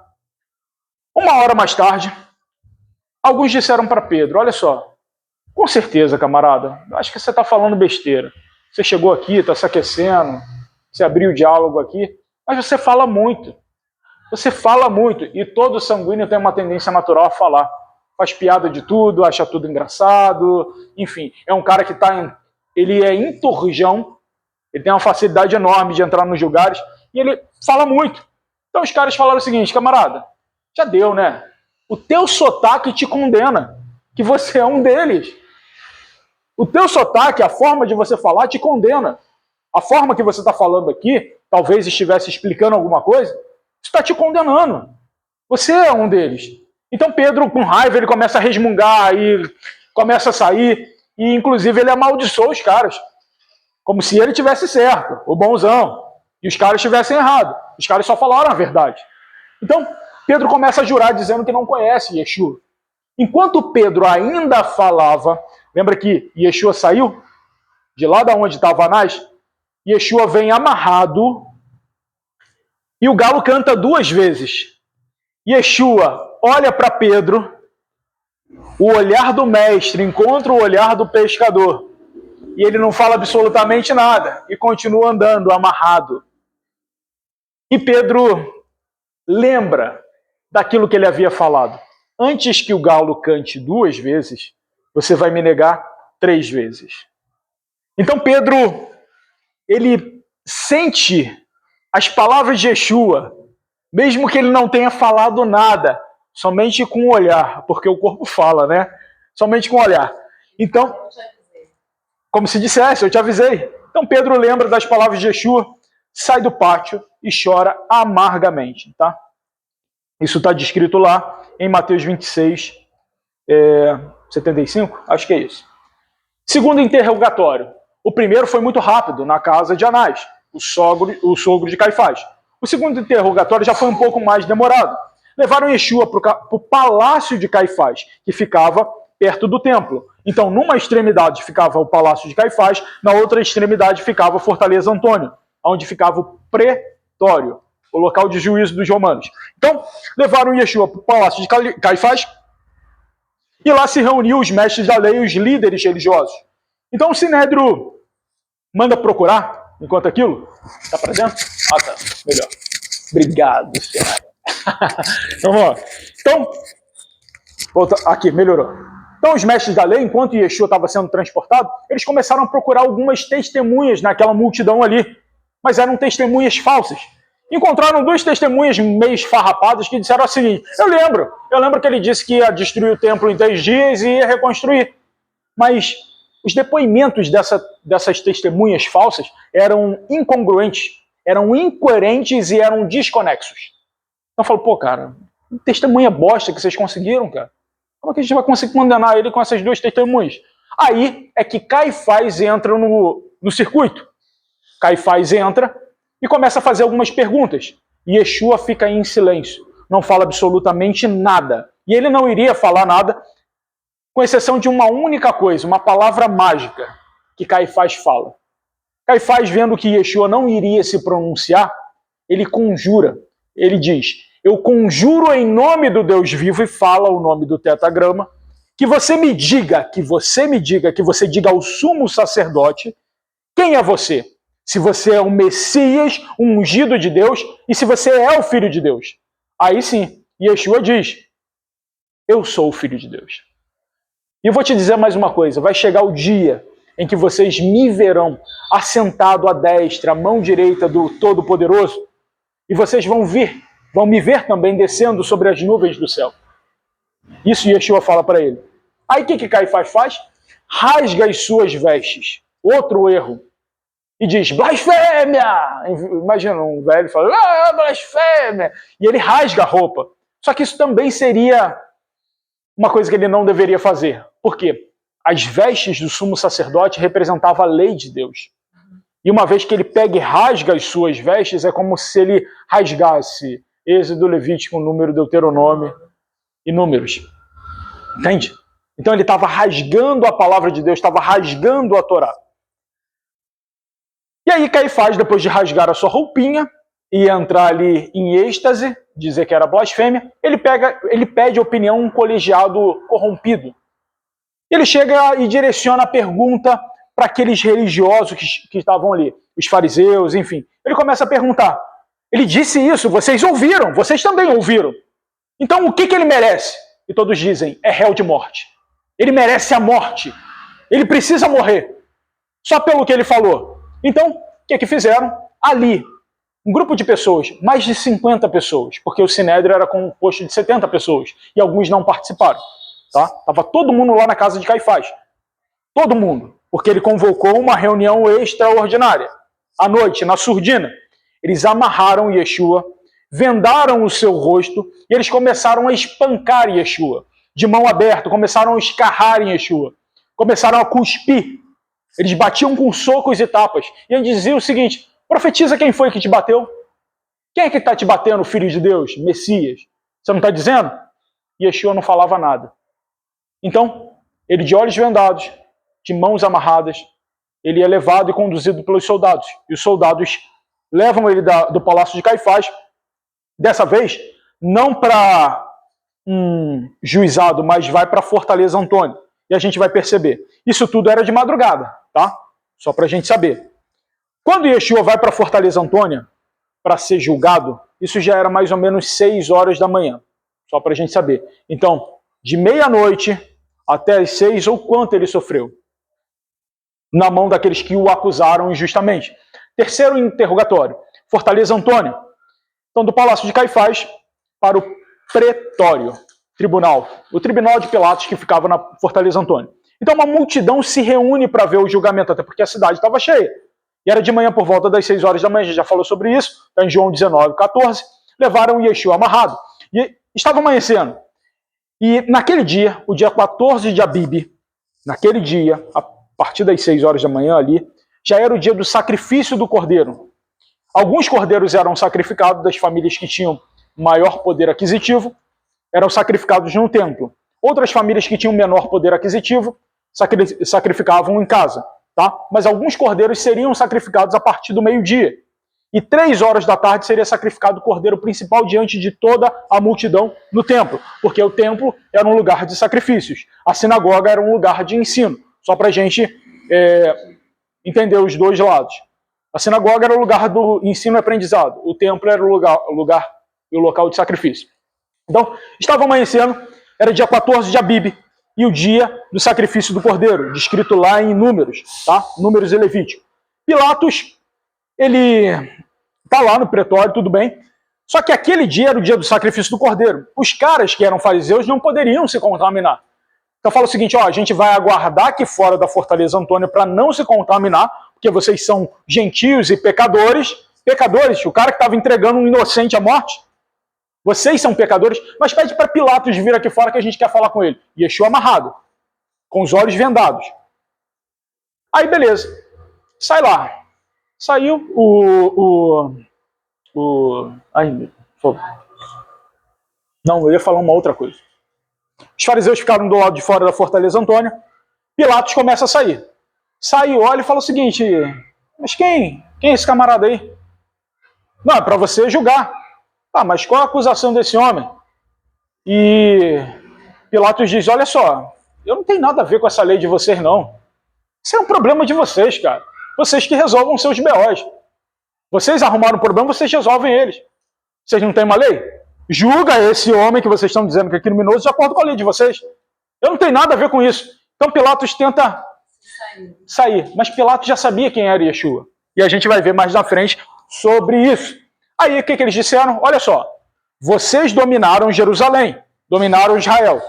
Uma hora mais tarde, alguns disseram para Pedro, olha só, com certeza, camarada, acho que você está falando besteira. Você chegou aqui, está se aquecendo, você abriu o diálogo aqui, mas você fala muito. Você fala muito, e todo sanguíneo tem uma tendência natural a falar. Faz piada de tudo, acha tudo engraçado, enfim, é um cara que ele é enturjão, ele tem uma facilidade enorme de entrar nos lugares, e ele fala muito. Então os caras falaram o seguinte, camarada, já deu, né? O teu sotaque te condena, que você é um deles. O teu sotaque, a forma de você falar, te condena. A forma que você está falando aqui, talvez estivesse explicando alguma coisa, está te condenando. Você é um deles. Então Pedro, com raiva, ele começa a resmungar e começa a sair, e inclusive ele amaldiçoou os caras, como se ele tivesse certo, o bonzão, e os caras tivessem errado. Os caras só falaram a verdade. Então Pedro começa a jurar dizendo que não conhece Yeshua. Enquanto Pedro ainda falava, lembra que Yeshua saiu de lá da onde estava Anás? Yeshua vem amarrado e o galo canta 2 vezes. Yeshua olha para Pedro, o olhar do mestre encontra o olhar do pescador e ele não fala absolutamente nada e continua andando amarrado. E Pedro lembra daquilo que ele havia falado. Antes que o galo cante 2 vezes, você vai me negar 3 vezes. Então Pedro, ele sente as palavras de Yeshua, mesmo que ele não tenha falado nada, somente com o olhar, porque o corpo fala, né? Somente com o olhar. Então, como se dissesse, eu te avisei. Então Pedro lembra das palavras de Yeshua, sai do pátio e chora amargamente, tá? Isso está descrito lá em Mateus 26, 75, acho que é isso. Segundo interrogatório. O primeiro foi muito rápido, na casa de Anás, o sogro de Caifás. O segundo interrogatório já foi um pouco mais demorado. Levaram Yeshua para o palácio de Caifás, que ficava perto do templo. Então, numa extremidade ficava o palácio de Caifás, na outra extremidade ficava a Fortaleza Antônio, onde ficava o pretório, o local de juízo dos romanos. Então, levaram Yeshua para o palácio de Caifás, e lá se reuniu os mestres da lei e os líderes religiosos. Então o Sinédrio manda procurar, enquanto aquilo, tá para dentro? Ah, tá, melhor. Obrigado, Sinédrio. Vamos lá. Então, volta, aqui, melhorou. Então os mestres da lei, enquanto Yeshua estava sendo transportado, eles começaram a procurar algumas testemunhas naquela multidão ali, mas eram testemunhas falsas. Encontraram 2 testemunhas meio esfarrapadas que disseram o seguinte, eu lembro que ele disse que ia destruir o templo em 3 dias e ia reconstruir. Mas os depoimentos dessas testemunhas falsas eram incongruentes, eram incoerentes e eram desconexos. Então eu falo, pô, cara, testemunha bosta que vocês conseguiram, cara. Como é que a gente vai conseguir condenar ele com essas 2 testemunhas? Aí é que Caifás entra no circuito. Caifás entra e começa a fazer algumas perguntas. E Yeshua fica em silêncio, não fala absolutamente nada. E ele não iria falar nada, com exceção de uma única coisa, uma palavra mágica que Caifás fala. Caifás, vendo que Yeshua não iria se pronunciar, ele conjura. Ele diz, eu conjuro em nome do Deus vivo, e fala o nome do tetragrama, que você diga ao sumo sacerdote, quem é você? Se você é o Messias, o ungido de Deus, e se você é o Filho de Deus. Aí sim, Yeshua diz, eu sou o Filho de Deus. E eu vou te dizer mais uma coisa, vai chegar o dia em que vocês me verão assentado à destra, à mão direita do Todo-Poderoso, e vocês vão me ver também descendo sobre as nuvens do céu. Isso Yeshua fala para ele. Aí o que Caifás faz? Rasga as suas vestes. Outro erro. E diz, blasfêmia! Imagina um velho falando, blasfêmia! E ele rasga a roupa. Só que isso também seria uma coisa que ele não deveria fazer. Por quê? As vestes do sumo sacerdote representavam a lei de Deus. E uma vez que ele pega e rasga as suas vestes, é como se ele rasgasse Êxodo, Levítico, Número, Deuteronômio e Números. Entende? Então ele estava rasgando a palavra de Deus, estava rasgando a Torá. E aí Caifás, depois de rasgar a sua roupinha e entrar ali em êxtase, dizer que era blasfêmia, ele pede opinião a um colegiado corrompido. Ele chega e direciona a pergunta para aqueles religiosos que estavam ali, os fariseus, enfim. Ele começa a perguntar. Ele disse isso, vocês ouviram, vocês também ouviram. Então o que ele merece? E todos dizem, é réu de morte. Ele merece a morte. Ele precisa morrer. Só pelo que ele falou. Então, o que fizeram? Ali, um grupo de pessoas, mais de 50 pessoas, porque o Sinédrio era composto de 70 pessoas, e alguns não participaram. Tá? Tava todo mundo lá na casa de Caifás. Todo mundo. Porque ele convocou uma reunião extraordinária. À noite, na surdina. Eles amarraram Yeshua, vendaram o seu rosto, e eles começaram a espancar Yeshua. De mão aberta, começaram a escarrar em Yeshua. Começaram a cuspir. Eles batiam com socos e tapas. E eles diziam o seguinte, profetiza quem foi que te bateu. Quem é que está te batendo, Filho de Deus, Messias? Você não está dizendo? Yeshua não falava nada. Então, ele de olhos vendados, de mãos amarradas, ele é levado e conduzido pelos soldados. E os soldados levam ele do palácio de Caifás, dessa vez, não para um juizado, mas vai para a Fortaleza Antônio. E a gente vai perceber. Isso tudo era de madrugada, tá? Só para a gente saber. Quando Yeshua vai para a Fortaleza Antônia, para ser julgado, isso já era mais ou menos 6 horas da manhã. Só para a gente saber. Então, de meia-noite até as 6, ou quanto ele sofreu? Na mão daqueles que o acusaram injustamente. Terceiro interrogatório. Fortaleza Antônia. Então, do Palácio de Caifás para o Pretório, tribunal. O tribunal de Pilatos que ficava na Fortaleza Antônia. Então, uma multidão se reúne para ver o julgamento, até porque a cidade estava cheia. E era de manhã por volta das 6 horas da manhã, a gente já falou sobre isso, está em João 19:14. Levaram Yeshua amarrado. E estava amanhecendo. E naquele dia, o dia 14 de Abib, naquele dia, a partir das 6 horas da manhã ali, já era o dia do sacrifício do cordeiro. Alguns cordeiros eram sacrificados das famílias que tinham maior poder aquisitivo, eram sacrificados no templo. Outras famílias que tinham menor poder aquisitivo sacrificavam em casa. Tá? Mas alguns cordeiros seriam sacrificados a partir do meio-dia. E 3 horas da tarde seria sacrificado o cordeiro principal diante de toda a multidão no templo. Porque o templo era um lugar de sacrifícios. A sinagoga era um lugar de ensino. Só para a gente entender os dois lados. A sinagoga era o lugar do ensino e aprendizado. O templo era o lugar e o local de sacrifício. Então, estava amanhecendo, era dia 14 de Abib, e o dia do sacrifício do cordeiro, descrito lá em Números, tá? Números e Levítico. Pilatos, ele está lá no pretório, tudo bem, só que aquele dia era o dia do sacrifício do cordeiro. Os caras que eram fariseus não poderiam se contaminar. Então fala o seguinte, ó, a gente vai aguardar aqui fora da Fortaleza Antônia para não se contaminar, porque vocês são gentios e pecadores. Pecadores, o cara que estava entregando um inocente à morte. Vocês são pecadores, mas pede para Pilatos vir aqui fora que a gente quer falar com ele. Yeshua amarrado, com os olhos vendados. Aí, beleza. Sai lá. Saiu Ai, não, eu ia falar uma outra coisa. Os fariseus ficaram do lado de fora da Fortaleza Antônia. Pilatos começa a sair. Sai, olha e fala o seguinte, mas quem é esse camarada aí? Não, é para você julgar. Ah, mas qual a acusação desse homem? E Pilatos diz, olha só, eu não tenho nada a ver com essa lei de vocês, não. Isso é um problema de vocês, cara. Vocês que resolvam seus BOs. Vocês arrumaram um problema, vocês resolvem eles. Vocês não têm uma lei? julga esse homem que vocês estão dizendo que é criminoso de acordo com a lei de vocês. Eu não tenho nada a ver com isso. Então Pilatos tenta sair. Mas Pilatos já sabia quem era Yeshua. E a gente vai ver mais na frente sobre isso. Aí o que eles disseram? Olha só, vocês dominaram Jerusalém, dominaram Israel.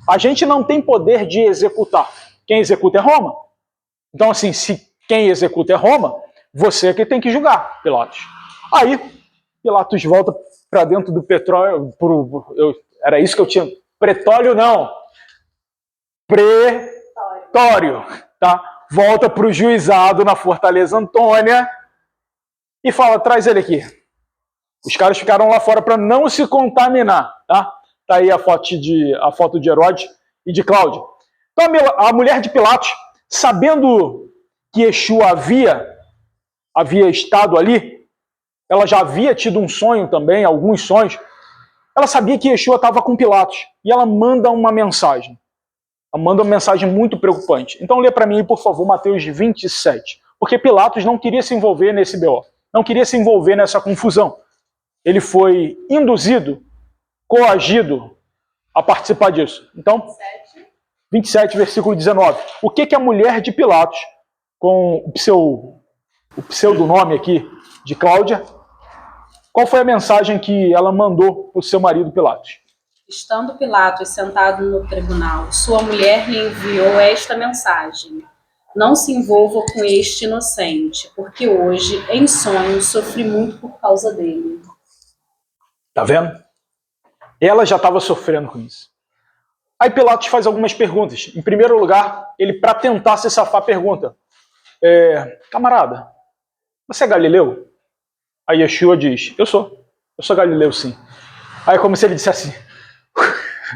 A gente não tem poder de executar. Quem executa é Roma. Então assim, se quem executa é Roma, você é que tem que julgar, Pilatos. Aí Pilatos volta para dentro do petróleo. Era isso que eu tinha. Pretório não. Pretório. Tá? Volta para o juizado na Fortaleza Antônia e fala, traz ele aqui. Os caras ficaram lá fora para não se contaminar. Tá aí a foto de Herodes e de Cláudia. Então a mulher de Pilatos, sabendo que Yeshua havia estado ali, ela já havia tido um sonho também, alguns sonhos, ela sabia que Yeshua estava com Pilatos. E ela manda uma mensagem. Ela manda uma mensagem muito preocupante. Então lê para mim, por favor, Mateus 27. Porque Pilatos não queria se envolver nesse BO. Não queria se envolver nessa confusão. Ele foi induzido, coagido a participar disso. Então, 27, versículo 19. O que a mulher de Pilatos, com o pseudonome aqui de Cláudia, qual foi a mensagem que ela mandou para o seu marido Pilatos? Estando Pilatos sentado no tribunal, sua mulher lhe enviou esta mensagem: não se envolva com este inocente, porque hoje, em sonho, sofri muito por causa dele. Tá vendo? Ela já estava sofrendo com isso. Aí Pilatos faz algumas perguntas. Em primeiro lugar, ele, para tentar se safar, pergunta: camarada, você é galileu? Aí Yeshua diz: eu sou galileu, sim. Aí é como se ele dissesse assim: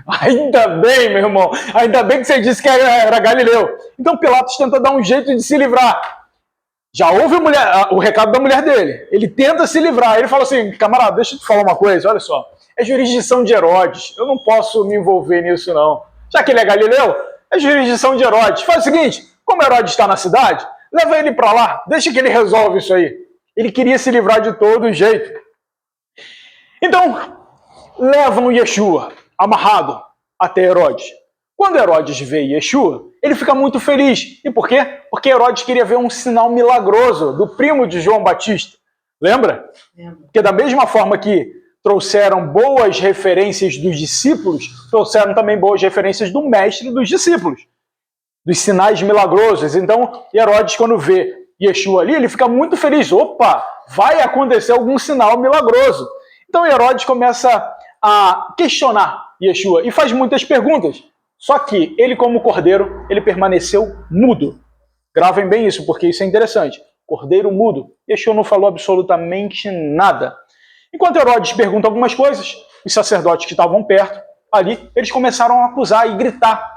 ainda bem, meu irmão, ainda bem que você disse que era galileu. Então Pilatos tenta dar um jeito de se livrar. Já houve o recado da mulher dele. Ele tenta se livrar. Ele fala assim: camarada, deixa eu te falar uma coisa, olha só. É jurisdição de Herodes. Eu não posso me envolver nisso, não. Já que ele é galileu, é jurisdição de Herodes. Faz o seguinte, como Herodes está na cidade, leva ele para lá, deixa que ele resolve isso aí. Ele queria se livrar de todo jeito. Então, levam Yeshua amarrado até Herodes. Quando Herodes vê Yeshua, ele fica muito feliz. E por quê? Porque Herodes queria ver um sinal milagroso do primo de João Batista. Lembra? Lembra. Porque da mesma forma que trouxeram boas referências dos discípulos, trouxeram também boas referências do mestre dos discípulos, dos sinais milagrosos. Então, Herodes, quando vê Yeshua ali, ele fica muito feliz. Opa, vai acontecer algum sinal milagroso. Então Herodes começa a questionar Yeshua e faz muitas perguntas. Só que ele, como cordeiro, ele permaneceu mudo. Gravem bem isso, porque isso é interessante. Cordeiro mudo. Yeshua não falou absolutamente nada. Enquanto Herodes pergunta algumas coisas, os sacerdotes que estavam perto, ali, eles começaram a acusar e gritar.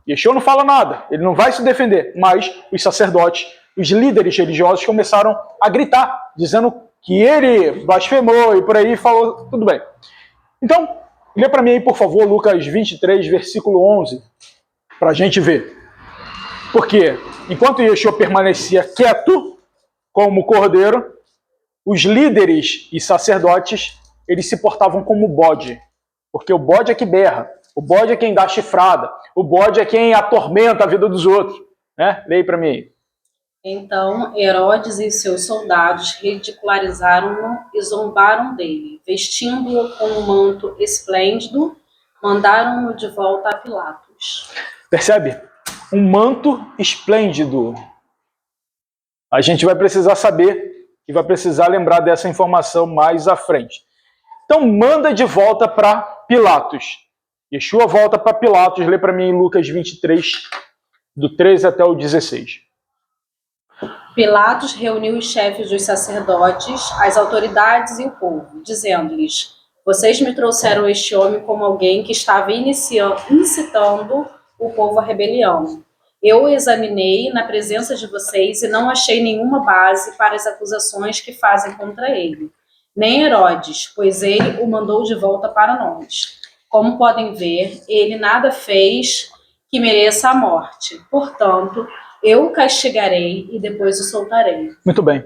Yeshua não fala nada, ele não vai se defender, mas os sacerdotes, os líderes religiosos começaram a gritar, dizendo que ele blasfemou e por aí falou, tudo bem. Então, lê para mim aí, por favor, Lucas 23, versículo 11, para a gente ver. Porque, enquanto Yeshua permanecia quieto, como cordeiro, os líderes e sacerdotes, eles se portavam como bode. Porque o bode é que berra, o bode é quem dá chifrada, o bode é quem atormenta a vida dos outros. Né? Lê aí para mim aí. Então Herodes e seus soldados ridicularizaram-no e zombaram dele. Vestindo-o com um manto esplêndido, mandaram-no de volta a Pilatos. Percebe? Um manto esplêndido. A gente vai precisar saber e vai precisar lembrar dessa informação mais à frente. Então manda de volta para Pilatos. Yeshua volta para Pilatos. Lê para mim em Lucas 23, do 13 até o 16. Pilatos reuniu os chefes dos sacerdotes, as autoridades e o povo, dizendo-lhes: vocês me trouxeram este homem como alguém que estava incitando o povo à rebelião. Eu o examinei na presença de vocês e não achei nenhuma base para as acusações que fazem contra ele. Nem Herodes, pois ele o mandou de volta para nós. Como podem ver, ele nada fez que mereça a morte. Portanto, eu o castigarei e depois o soltarei. Muito bem.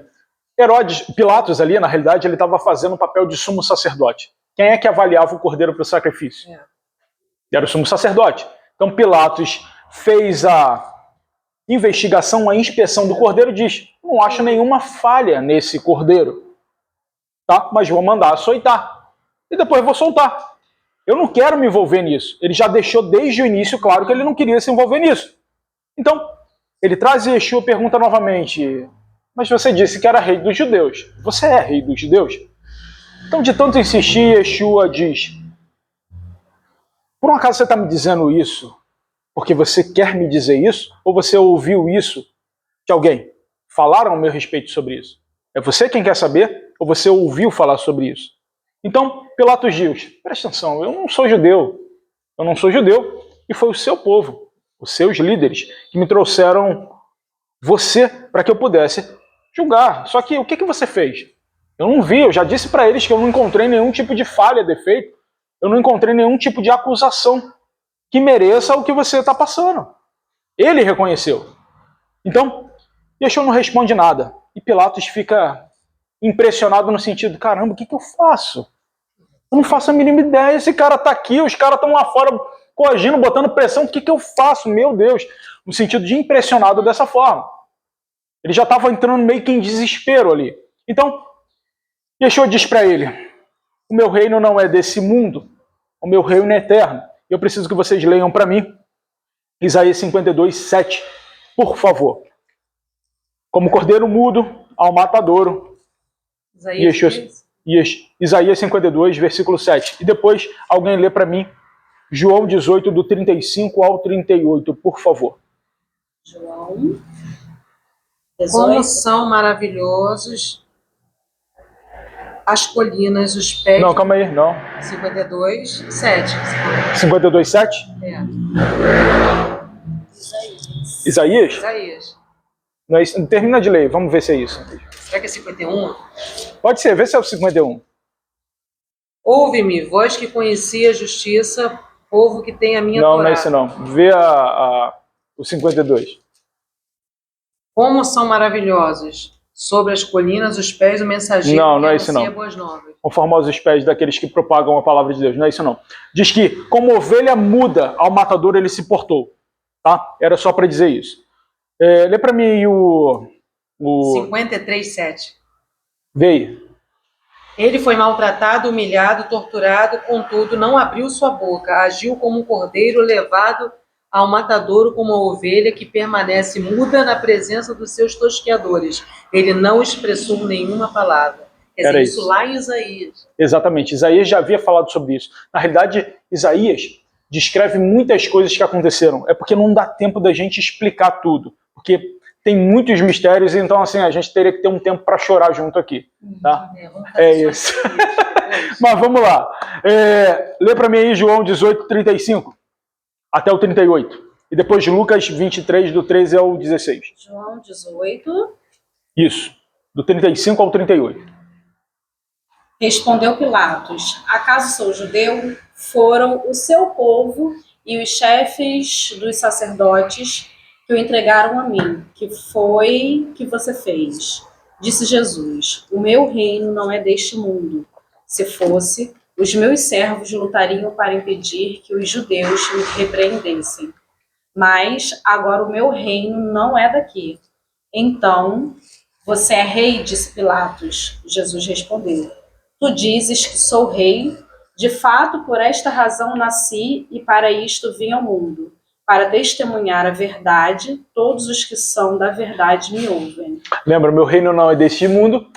Pilatos ali, na realidade, ele estava fazendo o papel de sumo sacerdote. quem é que avaliava o cordeiro para o sacrifício? Era o sumo sacerdote. Então Pilatos fez a investigação, a inspeção do cordeiro, diz: não acho nenhuma falha nesse cordeiro, tá? Mas vou mandar açoitar. E depois vou soltar. Eu não quero me envolver nisso. Ele já deixou desde o início claro que ele não queria se envolver nisso. Então, ele traz Yeshua e pergunta novamente: mas você disse que era rei dos judeus. Você é rei dos judeus? Então, de tanto insistir, Yeshua diz: por um acaso você está me dizendo isso porque você quer me dizer isso? Ou você ouviu isso de alguém? Falaram ao meu respeito sobre isso? É você quem quer saber? Ou você ouviu falar sobre isso? Então, Pilatos diz: presta atenção, eu não sou judeu. Eu não sou judeu. E foi o seu povo, os seus líderes, que me trouxeram você para que eu pudesse julgar. Só que o que você fez? Eu não vi, eu já disse para eles que eu não encontrei nenhum tipo de falha, defeito. Eu não encontrei nenhum tipo de acusação que mereça o que você está passando. Ele reconheceu. Então, Yeshua não responde nada. E Pilatos fica impressionado no sentido: caramba, o que eu faço? Eu não faço a mínima ideia. Esse cara está aqui, os caras estão lá fora coagindo, botando pressão. O que eu faço? Meu Deus. No sentido de impressionado dessa forma. Ele já estava entrando meio que em desespero ali. Então, Yeshua diz para ele: o meu reino não é desse mundo. O meu reino é eterno. Eu preciso que vocês leiam para mim Isaías 52, 7, por favor. Como cordeiro mudo ao matadouro. Isaías 52, versículo 7. E depois alguém lê para mim João 18, do 35 ao 38, por favor. João 18. Como são maravilhosos as colinas, os pés... Não, calma aí, não. 52, 7. 52, 7? É. Isaías? Isaías. Não é isso? Termina de ler, vamos ver se é isso. Será que é 51? Pode ser, vê se é o 51. Ouve-me, vós que conheci a justiça, povo que tem a minha Não, Torá. não é isso não. Vê o 52. Como são maravilhosos sobre as colinas os pés do mensageiro Não, que não é isso anuncia não. boas novas. Com formosos pés daqueles que propagam a palavra de Deus. Não é isso não. Diz que como ovelha muda ao matador ele se portou. Tá? Era só para dizer isso. Lê para mim o 53, 7. Veio. Ele foi maltratado, humilhado, torturado, contudo não abriu sua boca. Agiu como um cordeiro levado ao matadouro, como uma ovelha que permanece muda na presença dos seus tosqueadores. Ele não expressou nenhuma palavra. Quer dizer, isso lá em Isaías. Exatamente. Isaías já havia falado sobre isso. Na realidade, Isaías descreve muitas coisas que aconteceram. É porque não dá tempo da gente explicar tudo. Porque tem muitos mistérios, então assim, a gente teria que ter um tempo para chorar junto aqui. Tá? É isso. Mas vamos lá. Lê para mim aí João 18, 35 até o 38. E depois Lucas 23, do 13 ao 16. João 18. Isso. Do 35 ao 38. Respondeu Pilatos: acaso sou judeu? Foram o seu povo e os chefes dos sacerdotes que o entregaram a mim. Que foi que você fez? Disse Jesus: o meu reino não é deste mundo. Se fosse, os meus servos lutariam para impedir que os judeus me repreendessem. Mas agora o meu reino não é daqui. Então, você é rei? Disse Pilatos. Jesus respondeu: tu dizes que sou rei? De fato, por esta razão nasci e para isto vim ao mundo, para testemunhar a verdade. Todos os que são da verdade me ouvem. Lembra, meu reino não é deste mundo,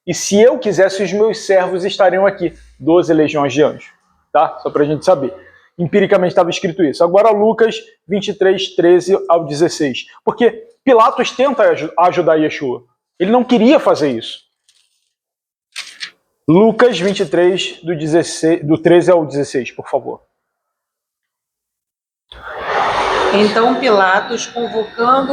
e se eu quisesse, os meus servos estariam aqui. 12 legiões de anjos, tá? Só pra gente saber. Empiricamente estava escrito isso. Agora Lucas 23, 13 ao 16. Porque Pilatos tenta ajudar Yeshua. Ele não queria fazer isso. Lucas 23, do 13 ao 16, por favor. Então Pilatos, convocando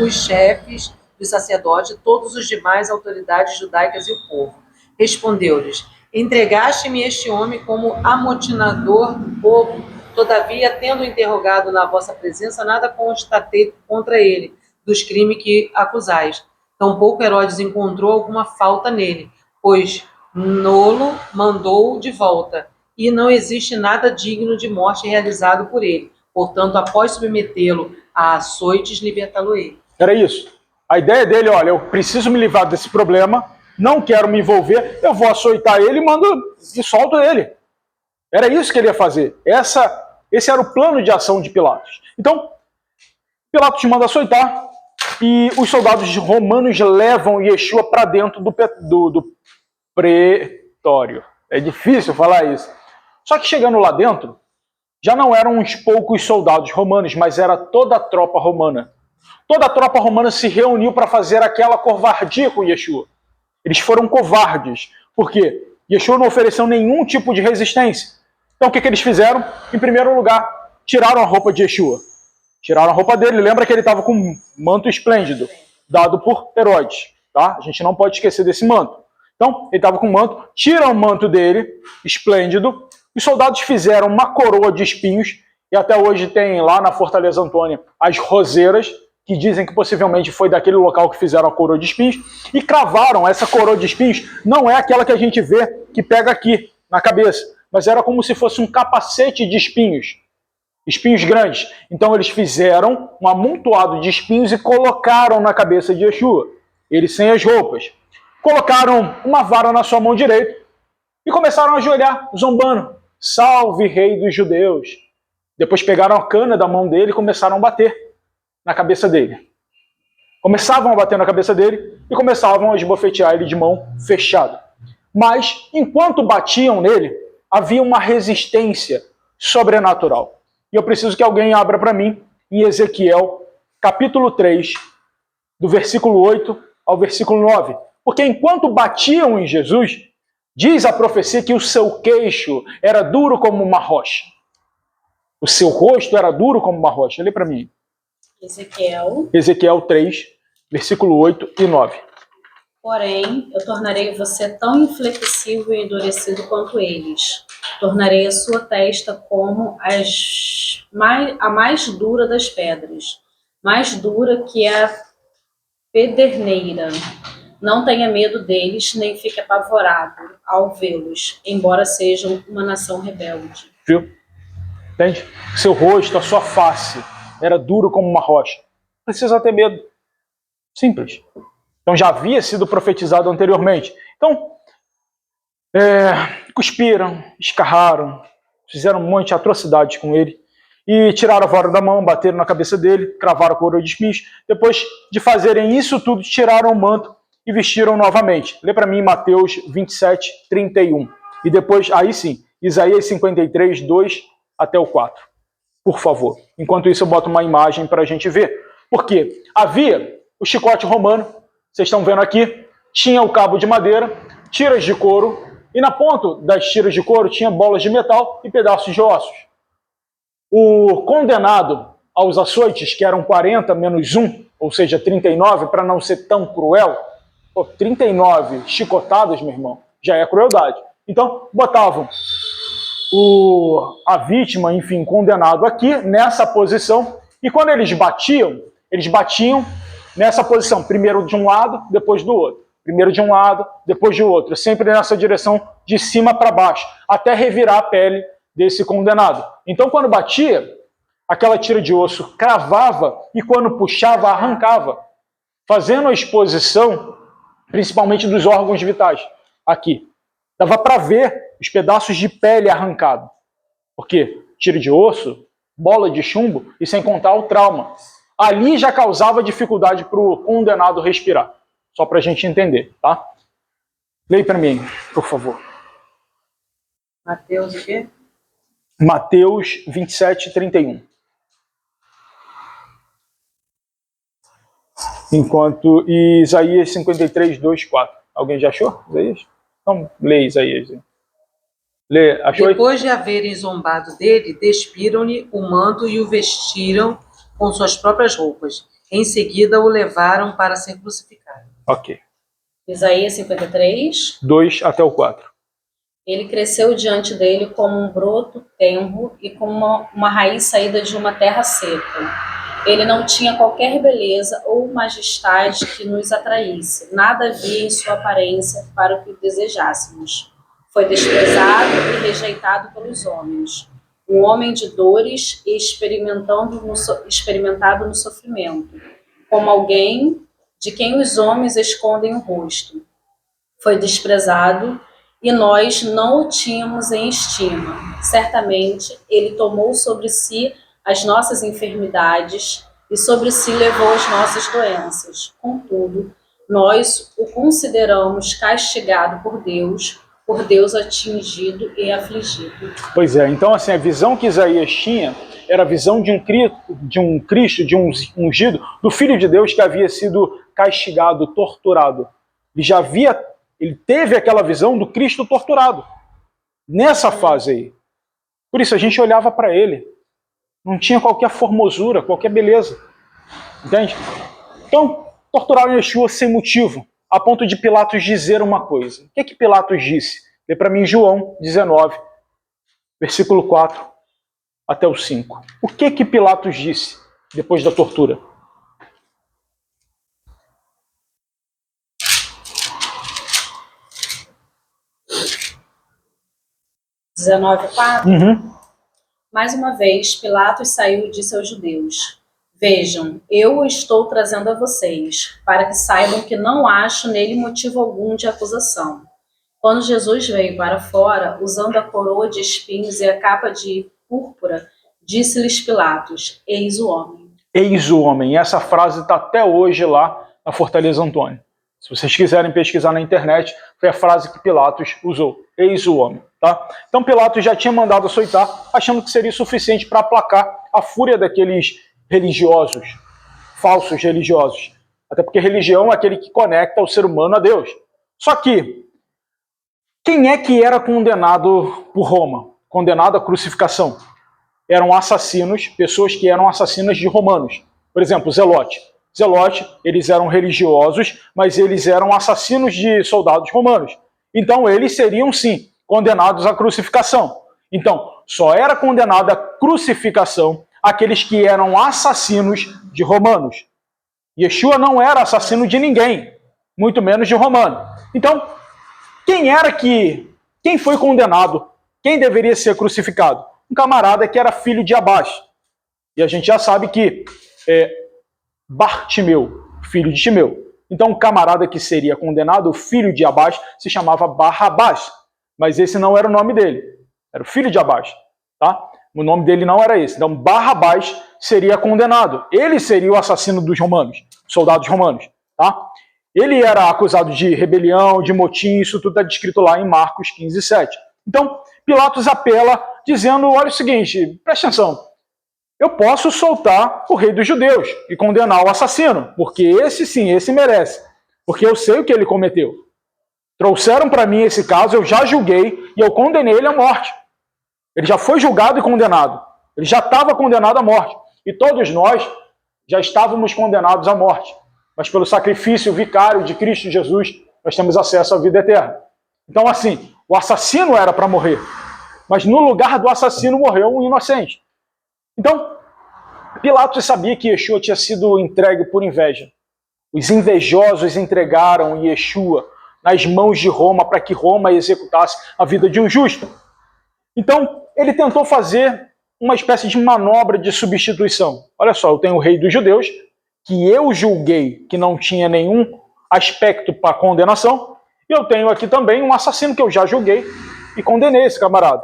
os chefes dos sacerdotes, todos os demais autoridades judaicas e o povo, respondeu-lhes: entregaste-me este homem como amotinador do povo. Todavia, tendo interrogado na vossa presença, nada constatei contra ele, dos crimes que acusais. Tampouco Herodes encontrou alguma falta nele, pois Nolo mandou de volta. e não existe nada digno de morte realizado por ele. Portanto, após submetê-lo a açoites, libertá-lo-ei. Era isso. A ideia dele, olha, eu preciso me livrar desse problema, não quero me envolver, eu vou açoitar ele e solto ele. Era isso que ele ia fazer. Esse era o plano de ação de Pilatos. Então, Pilatos manda açoitar e os soldados romanos levam Yeshua para dentro do pretório. É difícil falar isso. Só que chegando lá dentro, já não eram uns poucos soldados romanos, mas era toda a tropa romana. Toda a tropa romana se reuniu para fazer aquela covardia com Yeshua. Eles foram covardes. Por quê? Yeshua não ofereceu nenhum tipo de resistência. Então o que eles fizeram? Em primeiro lugar, tiraram a roupa de Yeshua. Tiraram a roupa dele. Lembra que ele estava com um manto esplêndido, dado por Herodes. Tá? A gente não pode esquecer desse manto. Então, ele estava com um manto. Tiram o manto dele, esplêndido. Os soldados fizeram uma coroa de espinhos. E até hoje tem lá na Fortaleza Antônia as roseiras, que dizem que possivelmente foi daquele local que fizeram a coroa de espinhos, e cravaram essa coroa de espinhos. Não é aquela que a gente vê que pega aqui na cabeça, mas era como se fosse um capacete de espinhos, espinhos grandes. Então eles fizeram um amontoado de espinhos e colocaram na cabeça de Yeshua, ele sem as roupas. Colocaram uma vara na sua mão direita e começaram a ajoelhar, zombando. Salve, rei dos judeus. Depois pegaram a cana da mão dele e começaram a bater na cabeça dele. Começavam a bater na cabeça dele e começavam a esbofetear ele de mão fechada. Mas, enquanto batiam nele, havia uma resistência sobrenatural. E eu preciso que alguém abra para mim em Ezequiel, capítulo 3, do versículo 8 ao versículo 9. Porque enquanto batiam em Jesus, diz a profecia que o seu queixo era duro como uma rocha. O seu rosto era duro como uma rocha. Lê para mim. Ezequiel 3, versículo 8 e 9. Porém, eu tornarei você tão inflexível e endurecido quanto eles. Tornarei a sua testa como a mais dura das pedras, mais dura que a pederneira. Não tenha medo deles, nem fique apavorado ao vê-los, embora sejam uma nação rebelde. Viu? Entende? Seu rosto, a sua face era duro como uma rocha. Não precisa ter medo. Simples. Então já havia sido profetizado anteriormente. Então, cuspiram, escarraram, fizeram um monte de atrocidades com ele e tiraram a vara da mão, bateram na cabeça dele, cravaram a coroa de espinhos. Depois de fazerem isso tudo, tiraram o manto e vestiram novamente. Lê para mim Mateus 27, 31. E depois, aí sim, Isaías 53, 2 até o 4. Por favor. Enquanto isso, eu boto uma imagem para a gente ver. Porque havia o chicote romano, vocês estão vendo aqui, tinha o cabo de madeira, tiras de couro, e na ponta das tiras de couro tinha bolas de metal e pedaços de ossos. O condenado aos açoites, que eram 40 menos 1, ou seja, 39, para não ser tão cruel, 39 chicotadas, meu irmão, já é crueldade. Então, botavam a vítima, enfim, condenado aqui, nessa posição, e quando eles batiam nessa posição, primeiro de um lado, depois do outro. Primeiro de um lado, depois do outro, sempre nessa direção de cima para baixo, até revirar a pele desse condenado. Então, quando batia, aquela tira de osso cravava e quando puxava, arrancava, fazendo a exposição, principalmente dos órgãos vitais, aqui. Dava para ver os pedaços de pele arrancados. Porque tira de osso, bola de chumbo e sem contar o trauma. Ali já causava dificuldade para o condenado respirar. Só para a gente entender, tá? Leia para mim, por favor. Mateus o quê? Mateus 27, 31. Enquanto Isaías 53, 2, 4. Alguém já achou, Isaías? Então, lê Isaías. Lê, achou? Depois de haverem zombado dele, despiram-lhe o manto e o vestiram com suas próprias roupas. Em seguida, o levaram para ser crucificado. Ok. Isaías 53. 2 até o 4. Ele cresceu diante dele como um broto tenro e como uma raiz saída de uma terra seca. Ele não tinha qualquer beleza ou majestade que nos atraísse. Nada havia em sua aparência para o que desejássemos. Foi desprezado e rejeitado pelos homens, um homem de dores e experimentado no sofrimento, como alguém de quem os homens escondem o rosto. Foi desprezado e nós não o tínhamos em estima. Certamente, ele tomou sobre si as nossas enfermidades e sobre si levou as nossas doenças. Contudo, nós o consideramos castigado por Deus atingido e afligido. Pois é, então assim, a visão que Isaías tinha era a visão de um Cristo, de um ungido, do Filho de Deus que havia sido castigado, torturado. Ele teve aquela visão do Cristo torturado, nessa fase aí. Por isso a gente olhava para ele, não tinha qualquer formosura, qualquer beleza. Entende? Então, torturaram Yeshua sem motivo, a ponto de Pilatos dizer uma coisa. O que é que Pilatos disse? Lê para mim João 19, versículo 4 até o 5. O que é que Pilatos disse depois da tortura? Mais uma vez, Pilatos saiu e disse aos judeus: Vejam, eu o estou trazendo a vocês, para que saibam que não acho nele motivo algum de acusação. Quando Jesus veio para fora, usando a coroa de espinhos e a capa de púrpura, disse-lhes Pilatos: Eis o homem. Eis o homem. E essa frase está até hoje lá na Fortaleza Antônio. Se vocês quiserem pesquisar na internet, foi a frase que Pilatos usou. Eis o homem. Tá? Então Pilatos já tinha mandado açoitar, achando que seria suficiente para aplacar a fúria daqueles religiosos, falsos religiosos. Até porque religião é aquele que conecta o ser humano a Deus. Só que, quem é que era condenado por Roma? Condenado à crucificação? Eram assassinos, pessoas que eram assassinas de romanos. Por exemplo, Zelote. Zelote, eles eram religiosos, mas eles eram assassinos de soldados romanos. Então, eles seriam, sim, condenados à crucificação. Então, só era condenado à crucificação aqueles que eram assassinos de romanos. Yeshua não era assassino de ninguém, muito menos de romano. Então, quem foi condenado? Quem deveria ser crucificado? Um camarada que era filho de Abás. E a gente já sabe que Bartimeu, filho de Timeu. Então, o camarada que seria condenado, o filho de Abás, se chamava Barrabás. Mas esse não era o nome dele. Era o filho de Abás. Tá? O nome dele não era esse. Então, Barrabás seria condenado. Ele seria o assassino dos romanos, soldados romanos. Tá? Ele era acusado de rebelião, de motim, isso tudo está descrito lá em Marcos 15, 7. Então, Pilatos apela, dizendo, olha o seguinte, presta atenção, eu posso soltar o rei dos judeus e condenar o assassino, porque esse sim, esse merece, porque eu sei o que ele cometeu. Trouxeram para mim esse caso, eu já julguei e eu condenei ele à morte. Ele já foi julgado e condenado. Ele já estava condenado à morte. E todos nós já estávamos condenados à morte. Mas pelo sacrifício vicário de Cristo Jesus, nós temos acesso à vida eterna. Então, assim, o assassino era para morrer. Mas no lugar do assassino morreu um inocente. Então, Pilatos sabia que Yeshua tinha sido entregue por inveja. Os invejosos entregaram Yeshua nas mãos de Roma para que Roma executasse a vida de um justo. Então, ele tentou fazer uma espécie de manobra de substituição. Olha só, eu tenho o rei dos judeus, que eu julguei que não tinha nenhum aspecto para condenação, e eu tenho aqui também um assassino que eu já julguei e condenei esse camarada.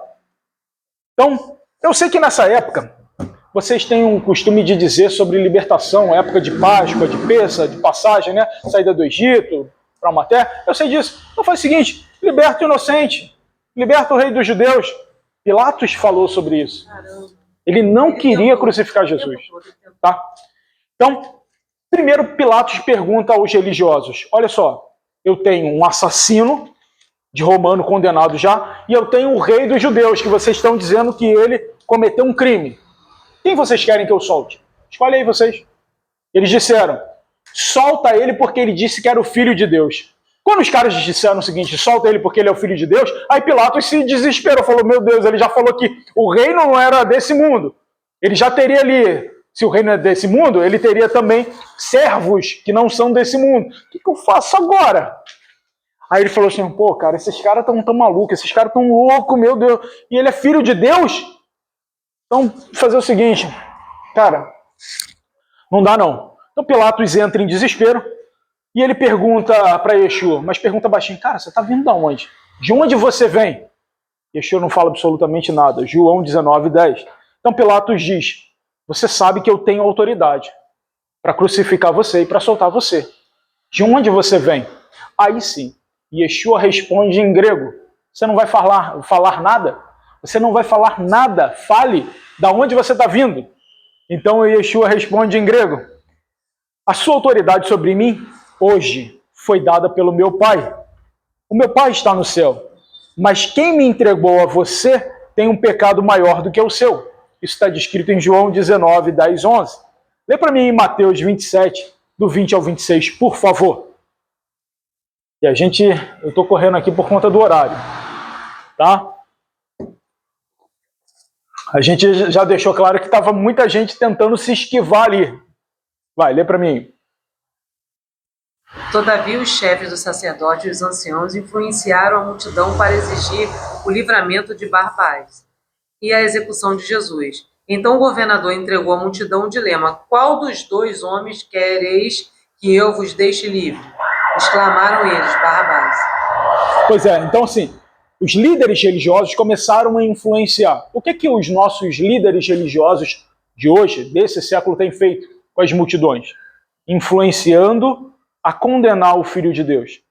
Então, eu sei que nessa época, vocês têm um costume de dizer sobre libertação, época de Páscoa, de Pêssega, de passagem, né? Saída do Egito para uma terra. Eu sei disso. Então faz o seguinte, liberta o inocente, liberta o rei dos judeus. Pilatos falou sobre isso. Ele não queria crucificar Jesus. Tá? Então, primeiro Pilatos pergunta aos religiosos, olha só, eu tenho um assassino de romano condenado já, e eu tenho o rei dos judeus, que vocês estão dizendo que ele cometeu um crime. Quem vocês querem que eu solte? Escolhe aí vocês. Eles disseram, solta ele porque ele disse que era o filho de Deus. Quando os caras disseram o seguinte, solta ele porque ele é o filho de Deus, aí Pilatos se desesperou, falou, meu Deus, ele já falou que o reino não era desse mundo. Ele já teria ali, se o reino é desse mundo, ele teria também servos que não são desse mundo. O que eu faço agora? Aí ele falou assim, pô, cara, esses caras tão malucos, esses caras tão loucos, meu Deus. E ele é filho de Deus? Então, fazer o seguinte, cara, não dá não. Então Pilatos entra em desespero e ele pergunta para Yeshua, mas pergunta baixinho, cara, você tá vindo de onde? De onde você vem? Yeshua não fala absolutamente nada. João 19:10. Então Pilatos diz, você sabe que eu tenho autoridade para crucificar você e para soltar você. De onde você vem? Aí sim, Yeshua responde em grego, você não vai falar nada? Você não vai falar nada? Fale da onde você está vindo. Então Yeshua responde em grego, a sua autoridade sobre mim, hoje, foi dada pelo meu Pai. O meu Pai está no céu. Mas quem me entregou a você tem um pecado maior do que o seu. Isso está descrito em João 19:10-11. Lê para mim em Mateus 27, do 20 ao 26, por favor. E eu estou correndo aqui por conta do horário. Tá? A gente já deixou claro que estava muita gente tentando se esquivar ali. Vai, lê para mim. Todavia, os chefes dos sacerdotes e os anciãos influenciaram a multidão para exigir o livramento de Barrabás e a execução de Jesus. Então o governador entregou à multidão um dilema. Qual dos dois homens quereis que eu vos deixe livre? Exclamaram eles, Barrabás. Pois é, então assim, os líderes religiosos começaram a influenciar. O que os nossos líderes religiosos de hoje, desse século, têm feito com as multidões? Influenciando a condenar o Filho de Deus,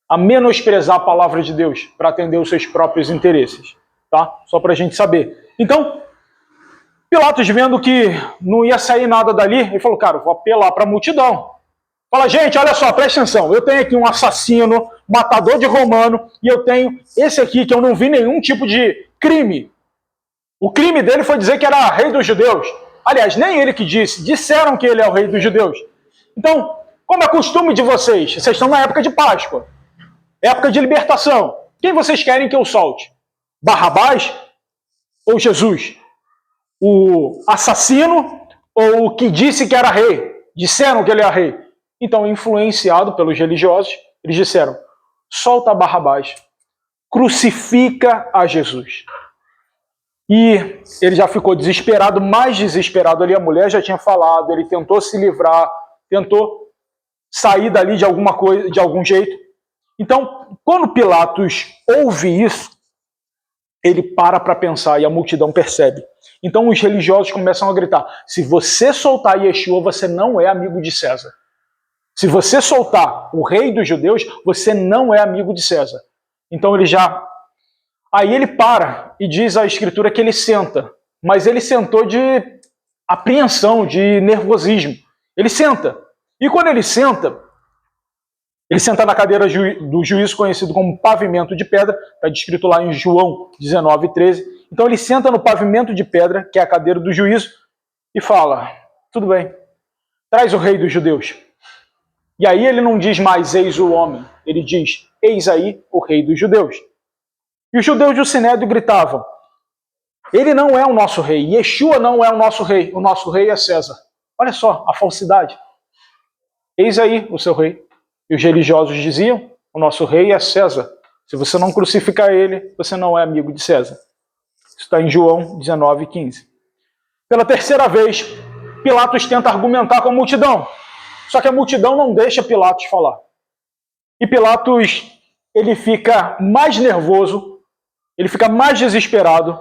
a menosprezar a palavra de Deus para atender os seus próprios interesses. Tá? Só para a gente saber. Então, Pilatos, vendo que não ia sair nada dali, ele falou, cara, eu vou apelar para a multidão. Fala, gente, olha só, presta atenção, eu tenho aqui um assassino, matador de romano, e eu tenho esse aqui que eu não vi nenhum tipo de crime. O crime dele foi dizer que era rei dos judeus. Aliás, nem ele que disse, disseram que ele é o rei dos judeus. Então, como é costume de vocês estão na época de Páscoa, época de libertação. Quem vocês querem que eu solte? Barrabás ou Jesus? O assassino ou o que disse que era rei? Disseram que ele era rei. Então, influenciado pelos religiosos, eles disseram, solta Barrabás, crucifica a Jesus. E ele já ficou desesperado, mais desesperado ali, a mulher já tinha falado, ele tentou se livrar, tentou sair dali de alguma coisa, de algum jeito. Então, quando Pilatos ouve isso, ele para pensar e a multidão percebe. Então os religiosos começam a gritar, se você soltar Yeshua, você não é amigo de César. Se você soltar o rei dos judeus, você não é amigo de César. Então Aí ele para e diz a escritura que ele senta. Mas ele sentou de apreensão, de nervosismo. Ele senta. E quando ele senta na cadeira do juízo conhecido como pavimento de pedra, está descrito lá em João 19:13. Então ele senta no pavimento de pedra, que é a cadeira do juízo, e fala, tudo bem, traz o rei dos judeus. E aí ele não diz mais, eis o homem, ele diz, eis aí o rei dos judeus. E os judeus do Sinédrio gritavam, ele não é o nosso rei, Yeshua não é o nosso rei é César. Olha só a falsidade. Eis aí o seu rei. E os religiosos diziam, o nosso rei é César. Se você não crucificar ele, você não é amigo de César. Isso está em João 19:15. Pela terceira vez, Pilatos tenta argumentar com a multidão. Só que a multidão não deixa Pilatos falar. E Pilatos, ele fica mais nervoso, ele fica mais desesperado,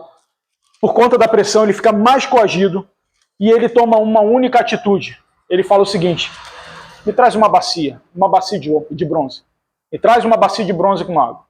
por conta da pressão, ele fica mais coagido, e ele toma uma única atitude. Ele fala o seguinte, me traz uma bacia de bronze. Me traz uma bacia de bronze com água.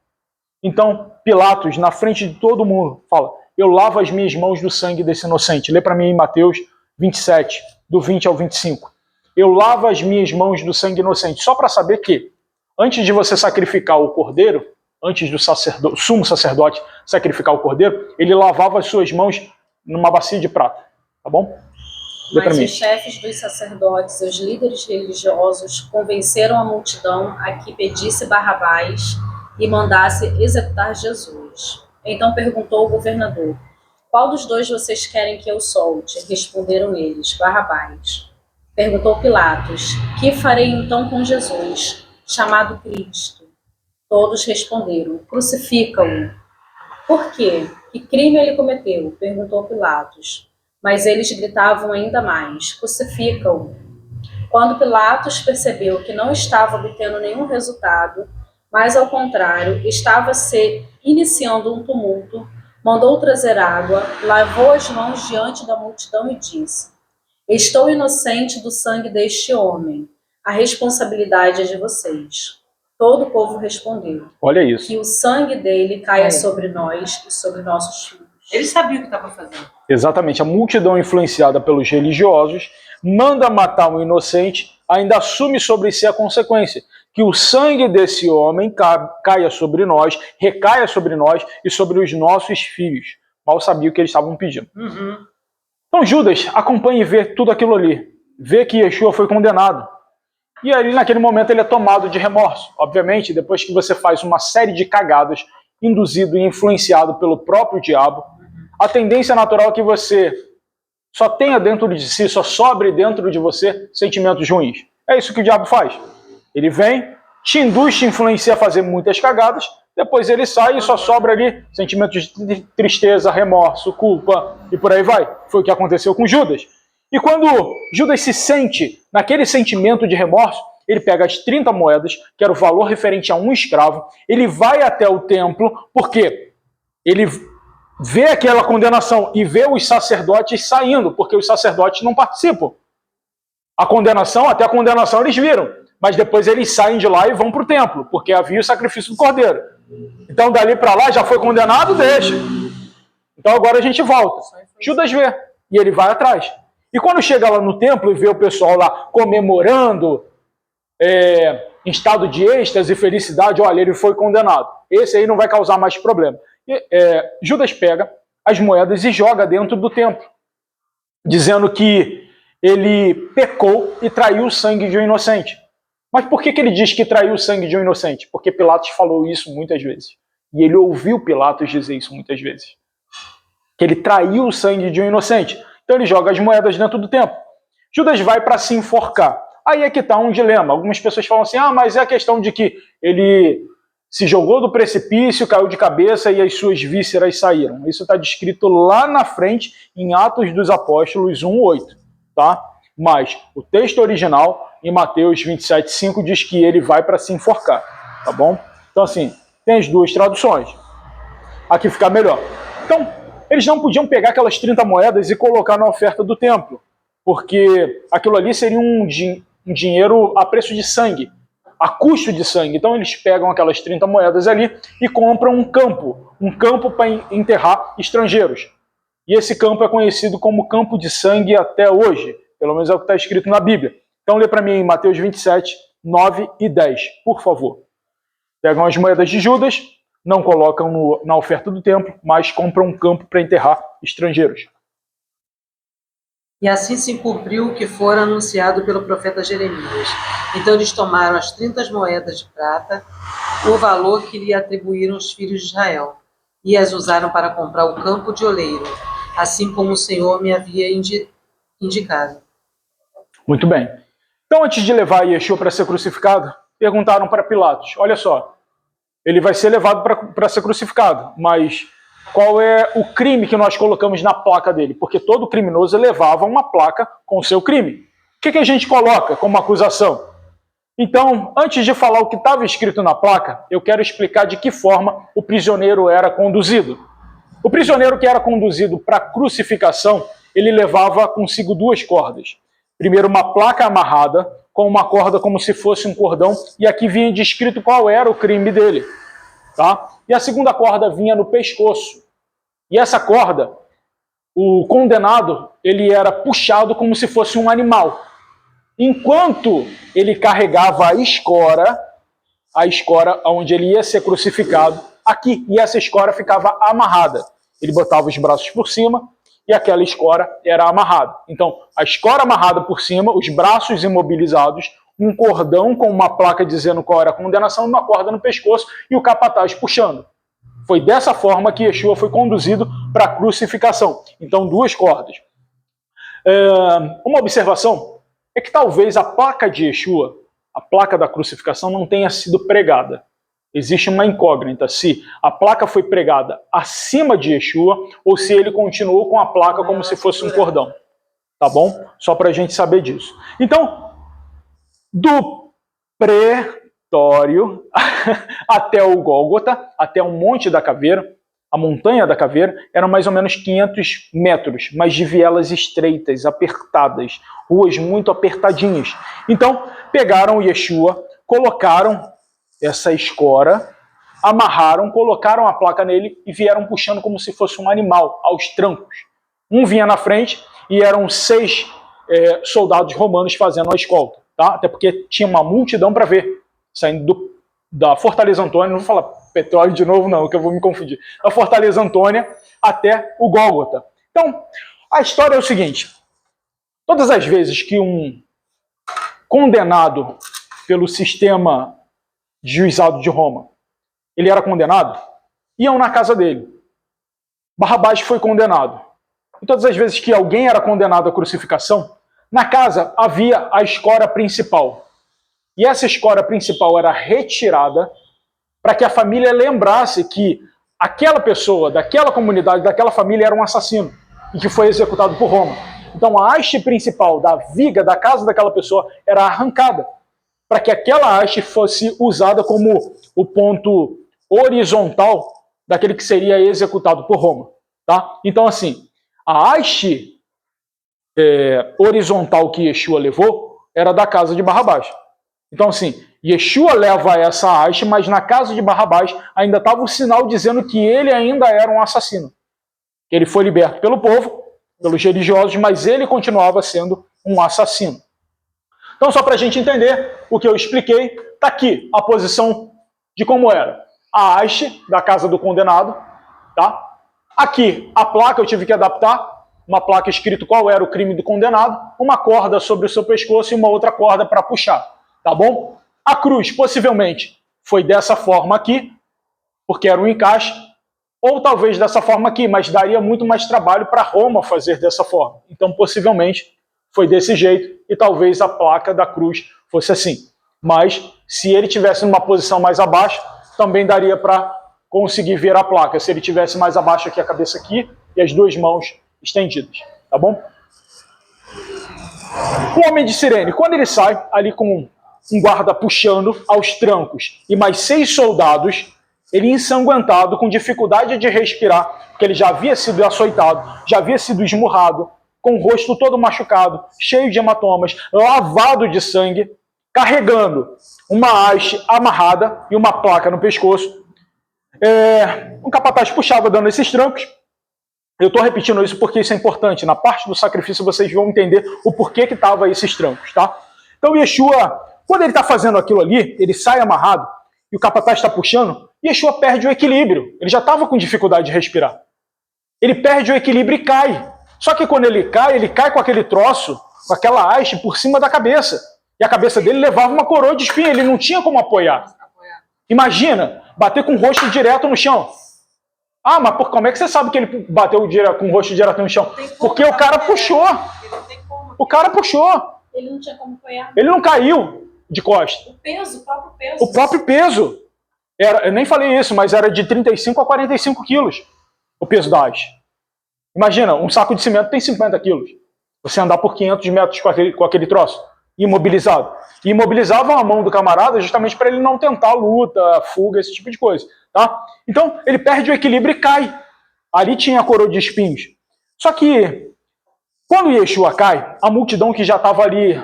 Então, Pilatos, na frente de todo mundo, fala, eu lavo as minhas mãos do sangue desse inocente. Lê para mim em Mateus 27, do 20 ao 25. Eu lavo as minhas mãos do sangue inocente. Só para saber que, antes de você sacrificar o cordeiro, antes do sumo sacerdote sacrificar o cordeiro, ele lavava as suas mãos numa bacia de prata. Tá bom? Mas os chefes dos sacerdotes e os líderes religiosos convenceram a multidão a que pedisse Barrabás e mandasse executar Jesus. Então perguntou o governador, qual dos dois vocês querem que eu solte? Responderam eles, Barrabás. Perguntou Pilatos, que farei então com Jesus, chamado Cristo? Todos responderam: crucifica-o. Por quê? Que crime ele cometeu? Perguntou Pilatos. Mas eles gritavam ainda mais: crucifica-o. Quando Pilatos percebeu que não estava obtendo nenhum resultado, mas ao contrário, estava se iniciando um tumulto, mandou trazer água, lavou as mãos diante da multidão e disse: estou inocente do sangue deste homem. A responsabilidade é de vocês. Todo o povo respondeu: Olha isso. que o sangue dele caia sobre nós e sobre nossos filhos. Ele sabia o que estava fazendo. Exatamente. A multidão influenciada pelos religiosos manda matar um inocente, ainda assume sobre si a consequência, que o sangue desse homem caia sobre nós, recaia sobre nós e sobre os nossos filhos. Mal sabia o que eles estavam pedindo. Então Judas acompanha e vê tudo aquilo ali. Vê que Yeshua foi condenado. E ali, naquele momento, ele é tomado de remorso. Obviamente, depois que você faz uma série de cagadas, induzido e influenciado pelo próprio diabo, a tendência natural é que você só tenha dentro de si, só sobre dentro de você sentimentos ruins. É isso que o diabo faz. Ele vem, te induz, te influencia a fazer muitas cagadas, depois ele sai e só sobra ali sentimentos de tristeza, remorso, culpa e por aí vai. Foi o que aconteceu com Judas. E quando Judas se sente naquele sentimento de remorso, ele pega as 30 moedas, que era o valor referente a um escravo, ele vai até o templo, porque ele vê aquela condenação e vê os sacerdotes saindo, porque os sacerdotes não participam. Até a condenação eles viram, mas depois eles saem de lá e vão para o templo, porque havia o sacrifício do cordeiro. Então dali para lá já foi condenado, deixa. Então agora a gente volta. Judas vê, e ele vai atrás. E quando chega lá no templo e vê o pessoal lá comemorando, em estado de êxtase e felicidade, olha, ele foi condenado. Esse aí não vai causar mais problema. Judas pega as moedas e joga dentro do templo, dizendo que ele pecou e traiu o sangue de um inocente. Mas por que ele diz que traiu o sangue de um inocente? Porque Pilatos falou isso muitas vezes. E ele ouviu Pilatos dizer isso muitas vezes. Que ele traiu o sangue de um inocente. Então ele joga as moedas dentro do templo. Judas vai para se enforcar. Aí é que está um dilema. Algumas pessoas falam assim, mas é a questão de que ele se jogou do precipício, caiu de cabeça e as suas vísceras saíram. Isso está descrito lá na frente em Atos dos Apóstolos 1:8, tá? Mas o texto original, em Mateus 27:5, diz que ele vai para se enforcar, tá bom? Então assim, tem as duas traduções. Aqui fica melhor. Então, eles não podiam pegar aquelas 30 moedas e colocar na oferta do templo, porque aquilo ali seria um dinheiro a preço de sangue, a custo de sangue. Então eles pegam aquelas 30 moedas ali e compram um campo para enterrar estrangeiros. E esse campo é conhecido como campo de sangue até hoje, pelo menos é o que está escrito na Bíblia. Então lê para mim em Mateus 27, 9 e 10, por favor. Pegam as moedas de Judas, não colocam na oferta do templo, mas compram um campo para enterrar estrangeiros. E assim se cumpriu o que fora anunciado pelo profeta Jeremias. Então eles tomaram as 30 moedas de prata, o valor que lhe atribuíram os filhos de Israel, e as usaram para comprar o campo de oleiro, assim como o Senhor me havia indicado. Muito bem. Então, antes de levar Yeshua para ser crucificado, perguntaram para Pilatos, olha só, ele vai ser levado para ser crucificado, mas qual é o crime que nós colocamos na placa dele? Porque todo criminoso levava uma placa com o seu crime. O que a gente coloca como acusação? Então, antes de falar o que estava escrito na placa, eu quero explicar de que forma o prisioneiro era conduzido. O prisioneiro que era conduzido para a crucificação, ele levava consigo 2 cordas. Primeiro, uma placa amarrada com uma corda como se fosse um cordão, e aqui vinha descrito qual era o crime dele. Tá? E a segunda corda vinha no pescoço. E essa corda, o condenado, ele era puxado como se fosse um animal. Enquanto ele carregava a escora onde ele ia ser crucificado, aqui, e essa escora ficava amarrada. Ele botava os braços por cima e aquela escora era amarrada. Então, a escora amarrada por cima, os braços imobilizados, um cordão com uma placa dizendo qual era a condenação, uma corda no pescoço e o capataz puxando. Foi dessa forma que Yeshua foi conduzido para a crucificação. Então, 2 cordas. Uma observação é que talvez a placa de Yeshua, a placa da crucificação, não tenha sido pregada. Existe uma incógnita se a placa foi pregada acima de Yeshua ou se ele continuou com a placa como se fosse um cordão. Tá bom? Só para a gente saber disso. Então, do pretório até o Gólgota, até o Monte da Caveira, a Montanha da Caveira, eram mais ou menos 500 metros, mas de vielas estreitas, apertadas, ruas muito apertadinhas. Então, pegaram Yeshua, colocaram essa escora, amarraram, colocaram a placa nele e vieram puxando como se fosse um animal, aos trancos. Um vinha na frente e eram 6 soldados romanos fazendo a escolta, tá? Até porque tinha uma multidão para ver, saindo da Fortaleza Antônia, não vou falar petróleo de novo não, que eu vou me confundir, da Fortaleza Antônia até o Gólgota. Então, a história é o seguinte, todas as vezes que um condenado pelo sistema de juizado de Roma, ele era condenado, iam na casa dele. Barrabás foi condenado. E todas as vezes que alguém era condenado à crucificação, na casa havia a escora principal. E essa escora principal era retirada para que a família lembrasse que aquela pessoa, daquela comunidade, daquela família era um assassino e que foi executado por Roma. Então a haste principal da viga da casa daquela pessoa era arrancada para que aquela haste fosse usada como o ponto horizontal daquele que seria executado por Roma. Tá? Então assim, a haste horizontal que Yeshua levou era da casa de Barrabás. Então assim, Yeshua leva essa haste, mas na casa de Barrabás ainda estava o sinal dizendo que ele ainda era um assassino. Ele foi liberto pelo povo, pelos religiosos, mas ele continuava sendo um assassino. Então só para a gente entender o que eu expliquei, está aqui a posição de como era. A haste da casa do condenado, tá? Aqui a placa eu tive que adaptar, uma placa escrito qual era o crime do condenado, uma corda sobre o seu pescoço e uma outra corda para puxar, tá bom? A cruz possivelmente foi dessa forma aqui, porque era um encaixe, ou talvez dessa forma aqui, mas daria muito mais trabalho para Roma fazer dessa forma. Então possivelmente foi desse jeito e talvez a placa da cruz fosse assim. Mas se ele tivesse numa posição mais abaixo, também daria para conseguir ver a placa, se ele tivesse mais abaixo aqui, a cabeça aqui e as 2 mãos estendidas, tá bom? O homem de Cirene, quando ele sai ali com um guarda puxando aos trancos e mais 6 soldados, ele ensanguentado, com dificuldade de respirar, porque ele já havia sido açoitado, já havia sido esmurrado, com o rosto todo machucado, cheio de hematomas, lavado de sangue, carregando uma haste amarrada e uma placa no pescoço. Um capataz puxava dando esses trancos. Eu estou repetindo isso porque isso é importante. Na parte do sacrifício vocês vão entender o porquê que estavam esses trancos, tá? Então Yeshua, quando ele está fazendo aquilo ali, ele sai amarrado e o capataz está puxando, Yeshua perde o equilíbrio. Ele já estava com dificuldade de respirar. Ele perde o equilíbrio e cai. Só que quando ele cai com aquele troço, com aquela haste por cima da cabeça. E a cabeça dele levava uma coroa de espinho, ele não tinha como apoiar. Imagina, bater com o rosto direto no chão. Ah, mas como é que você sabe que ele bateu com o rosto direto no chão? Porque o cara puxou. O cara puxou. Ele não tinha como apoiar. Ele não caiu de costas. O peso, o próprio peso. O próprio peso. Eu nem falei isso, mas era de 35 a 45 quilos o peso da haste. Imagina, um saco de cimento tem 50 quilos. Você andar por 500 metros com aquele troço, imobilizado. E imobilizavam a mão do camarada justamente para ele não tentar luta, fuga, esse tipo de coisa. Tá? Então, ele perde o equilíbrio e cai. Ali tinha a coroa de espinhos. Só que, quando Yeshua cai, a multidão que já estava ali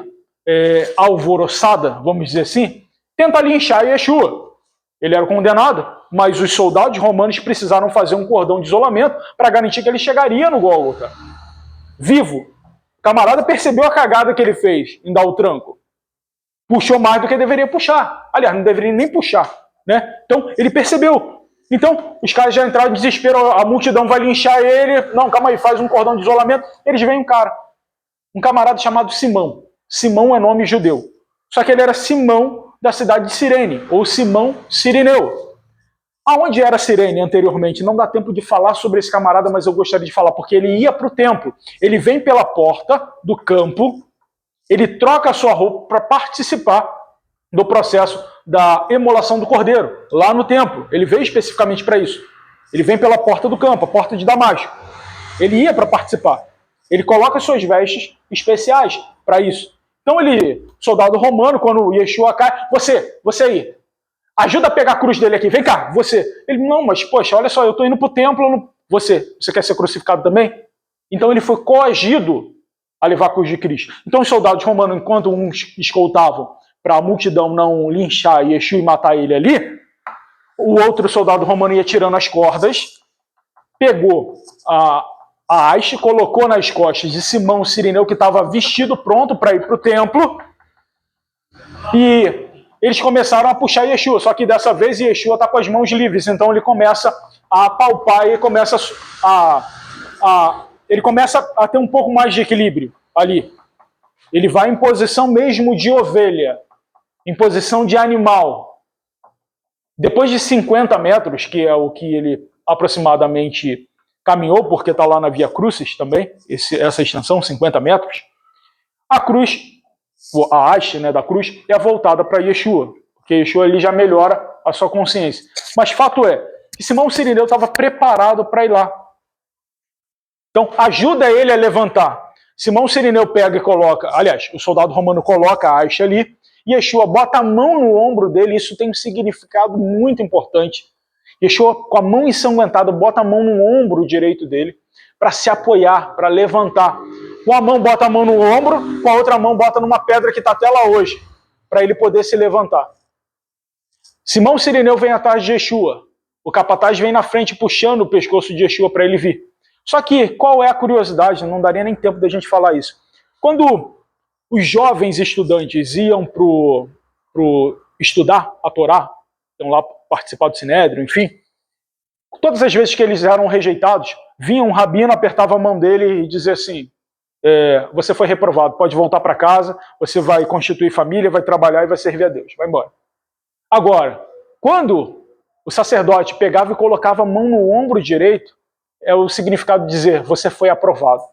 alvoroçada, vamos dizer assim, tenta linchar Yeshua. Ele era condenado, mas os soldados romanos precisaram fazer um cordão de isolamento para garantir que ele chegaria no Gólgota vivo. O camarada percebeu a cagada que ele fez em dar o tranco. Puxou mais do que deveria puxar. Aliás, não deveria nem puxar. Né? Então, ele percebeu. Então, os caras já entraram em desespero, a multidão vai linchar ele. Não, calma aí, faz um cordão de isolamento. Eles veem um camarada chamado Simão. Simão é nome judeu. Só que ele era Simão da cidade de Cirene, ou Simão Cirineu. Aonde era Cirene anteriormente? Não dá tempo de falar sobre esse camarada, mas eu gostaria de falar, porque ele ia para o templo. Ele vem pela porta do campo, ele troca a sua roupa para participar do processo da imolação do cordeiro, lá no templo. Ele veio especificamente para isso. Ele vem pela porta do campo, a porta de Damasco. Ele ia para participar. Ele coloca suas vestes especiais para isso. Então ele, soldado romano, quando Yeshua cai, você aí, ajuda a pegar a cruz dele aqui, vem cá, você. Ele, não, mas poxa, olha só, eu estou indo para o templo, você quer ser crucificado também? Então ele foi coagido a levar a cruz de Cristo. Então os soldados romanos, enquanto uns escoltavam para a multidão não linchar Yeshua e matar ele ali, o outro soldado romano ia tirando as cordas, pegou a haste, colocou nas costas de Simão o Cirineu, que estava vestido pronto para ir para o templo, e eles começaram a puxar Yeshua, só que dessa vez Yeshua está com as mãos livres, então ele começa a apalpar e começa ele começa a ter um pouco mais de equilíbrio ali. Ele vai em posição mesmo de ovelha, em posição de animal. Depois de 50 metros, que é o que ele aproximadamente caminhou, porque está lá na Via Crucis também, essa extensão, 50 metros, a cruz, a haste, né, da cruz, é voltada para Yeshua, porque Yeshua ali já melhora a sua consciência. Mas fato é que Simão Cirineu estava preparado para ir lá. Então, ajuda ele a levantar. Simão Cirineu pega e coloca, aliás, o soldado romano coloca a haste ali, e Yeshua bota a mão no ombro dele, isso tem um significado muito importante. Yeshua, com a mão ensanguentada, bota a mão no ombro direito dele para se apoiar, para levantar. Com a mão bota a mão no ombro, com a outra mão bota numa pedra que está até lá hoje, para ele poder se levantar. Simão Cirineu vem atrás de Yeshua. O capataz vem na frente puxando o pescoço de Yeshua para ele vir. Só que, qual é a curiosidade? Não daria nem tempo da gente falar isso. Quando os jovens estudantes iam pro estudar a Torá, então lá participar do Sinédrio, enfim, todas as vezes que eles eram rejeitados, vinha um rabino, apertava a mão dele e dizia assim, você foi reprovado, pode voltar para casa, você vai constituir família, vai trabalhar e vai servir a Deus, vai embora. Agora, quando o sacerdote pegava e colocava a mão no ombro direito, é o significado de dizer, você foi aprovado.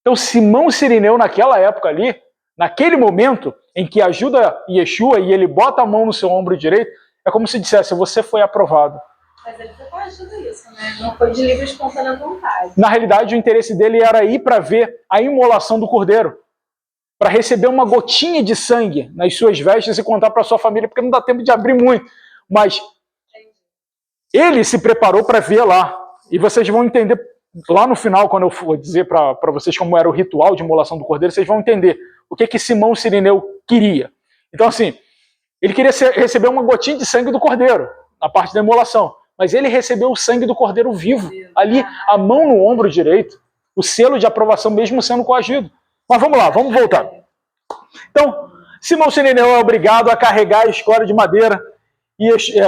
Então Simão Cirineu, naquela época ali, naquele momento em que ajuda Yeshua e ele bota a mão no seu ombro direito, é como se dissesse, você foi aprovado. Mas ele foi coagido isso, né? Não foi de livre e espontânea vontade. Na realidade, o interesse dele era ir para ver a imolação do cordeiro, para receber uma gotinha de sangue nas suas vestes e contar para sua família, porque não dá tempo de abrir muito. Mas ele se preparou para ver lá. E vocês vão entender lá no final, quando eu for dizer para vocês como era o ritual de imolação do cordeiro, vocês vão entender o que Simão Cirineu queria. Então, assim, ele queria receber uma gotinha de sangue do cordeiro, na parte da imolação. Mas ele recebeu o sangue do cordeiro vivo, ali, a mão no ombro direito, o selo de aprovação, mesmo sendo coagido. Mas vamos lá, vamos voltar. Então, Simão Cirineu é obrigado a carregar a escora de madeira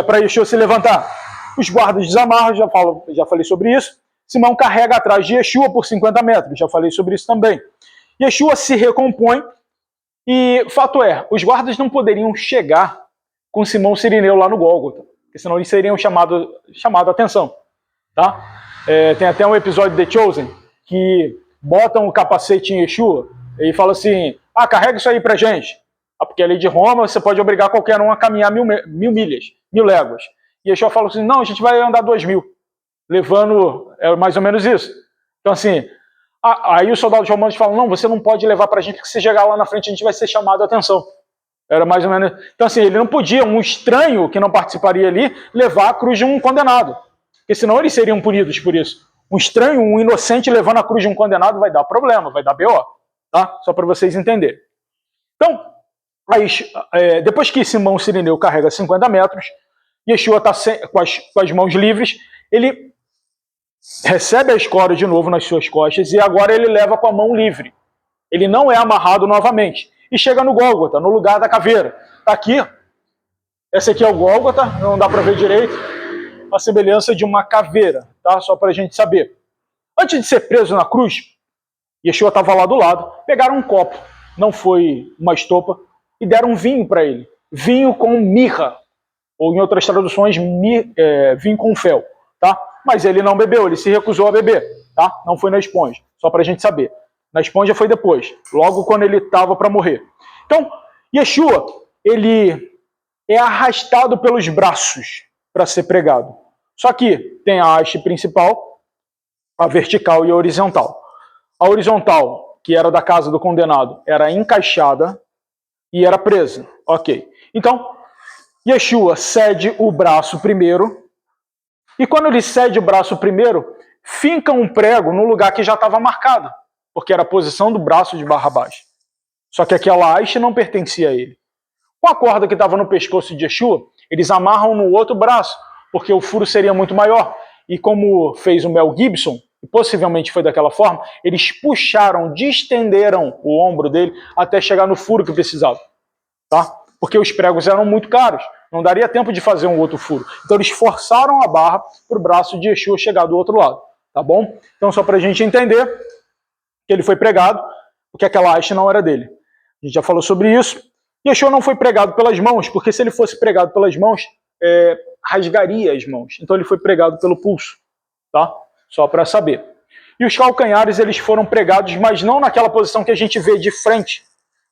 para Yeshua se levantar. Os guardas desamarram, já falei sobre isso. Simão carrega atrás de Yeshua por 50 metros, já falei sobre isso também. Yeshua se recompõe e, fato é, os guardas não poderiam chegar com Simão Cirineu lá no Gólgota, porque senão eles seriam chamado a atenção. Tá? Tem até um episódio de The Chosen que botam o capacete em Yeshua e fala assim, carrega isso aí pra gente. Porque a lei de Roma, você pode obrigar qualquer um a caminhar 1000 milhas, 1000 léguas. E Yeshua fala assim, não, a gente vai andar 2000, levando mais ou menos isso. Então assim, aí os soldados romanos falam, não, você não pode levar pra gente, porque se chegar lá na frente a gente vai ser chamado a atenção. Era mais ou menos... Então assim, ele não podia, um estranho que não participaria ali, levar a cruz de um condenado. Porque senão eles seriam punidos por isso. Um estranho, um inocente levando a cruz de um condenado vai dar problema, vai dar BO. Tá? Só para vocês entenderem. Então, depois que Simão Cirineu carrega 50 metros, Yeshua está com as mãos livres, ele recebe a escora de novo nas suas costas e agora ele leva com a mão livre. Ele não é amarrado novamente. E chega no Gólgota, no lugar da caveira. Está aqui, esse aqui é o Gólgota, não dá para ver direito, a semelhança de uma caveira, tá? Só para a gente saber. Antes de ser preso na cruz, Yeshua estava lá do lado, pegaram um copo, não foi uma estopa, e deram um vinho para ele. Vinho com mirra, ou em outras traduções, vinho com fel, tá? Mas ele não bebeu, ele se recusou a beber, tá? Não foi na esponja, só para a gente saber. Na esponja foi depois, logo quando ele estava para morrer. Então, Yeshua ele é arrastado pelos braços para ser pregado. Só que tem a haste principal, a vertical e a horizontal. A horizontal, que era da casa do condenado, era encaixada e era presa. Ok. Então, Yeshua cede o braço primeiro, e quando ele cede o braço primeiro, finca um prego no lugar que já estava marcado, porque era a posição do braço de Barrabás. Só que aquela haste não pertencia a ele. Com a corda que estava no pescoço de Yeshua, eles amarram no outro braço, porque o furo seria muito maior. E como fez o Mel Gibson, e possivelmente foi daquela forma, eles puxaram, distenderam o ombro dele até chegar no furo que precisava. Tá? Porque os pregos eram muito caros, não daria tempo de fazer um outro furo. Então eles forçaram a barra para o braço de Yeshua chegar do outro lado. Tá bom? Então só para a gente entender que ele foi pregado, porque aquela haste não era dele. A gente já falou sobre isso. Yeshua não foi pregado pelas mãos, porque se ele fosse pregado pelas mãos, rasgaria as mãos. Então ele foi pregado pelo pulso. Tá? Só para saber. E os calcanhares, eles foram pregados, mas não naquela posição que a gente vê de frente.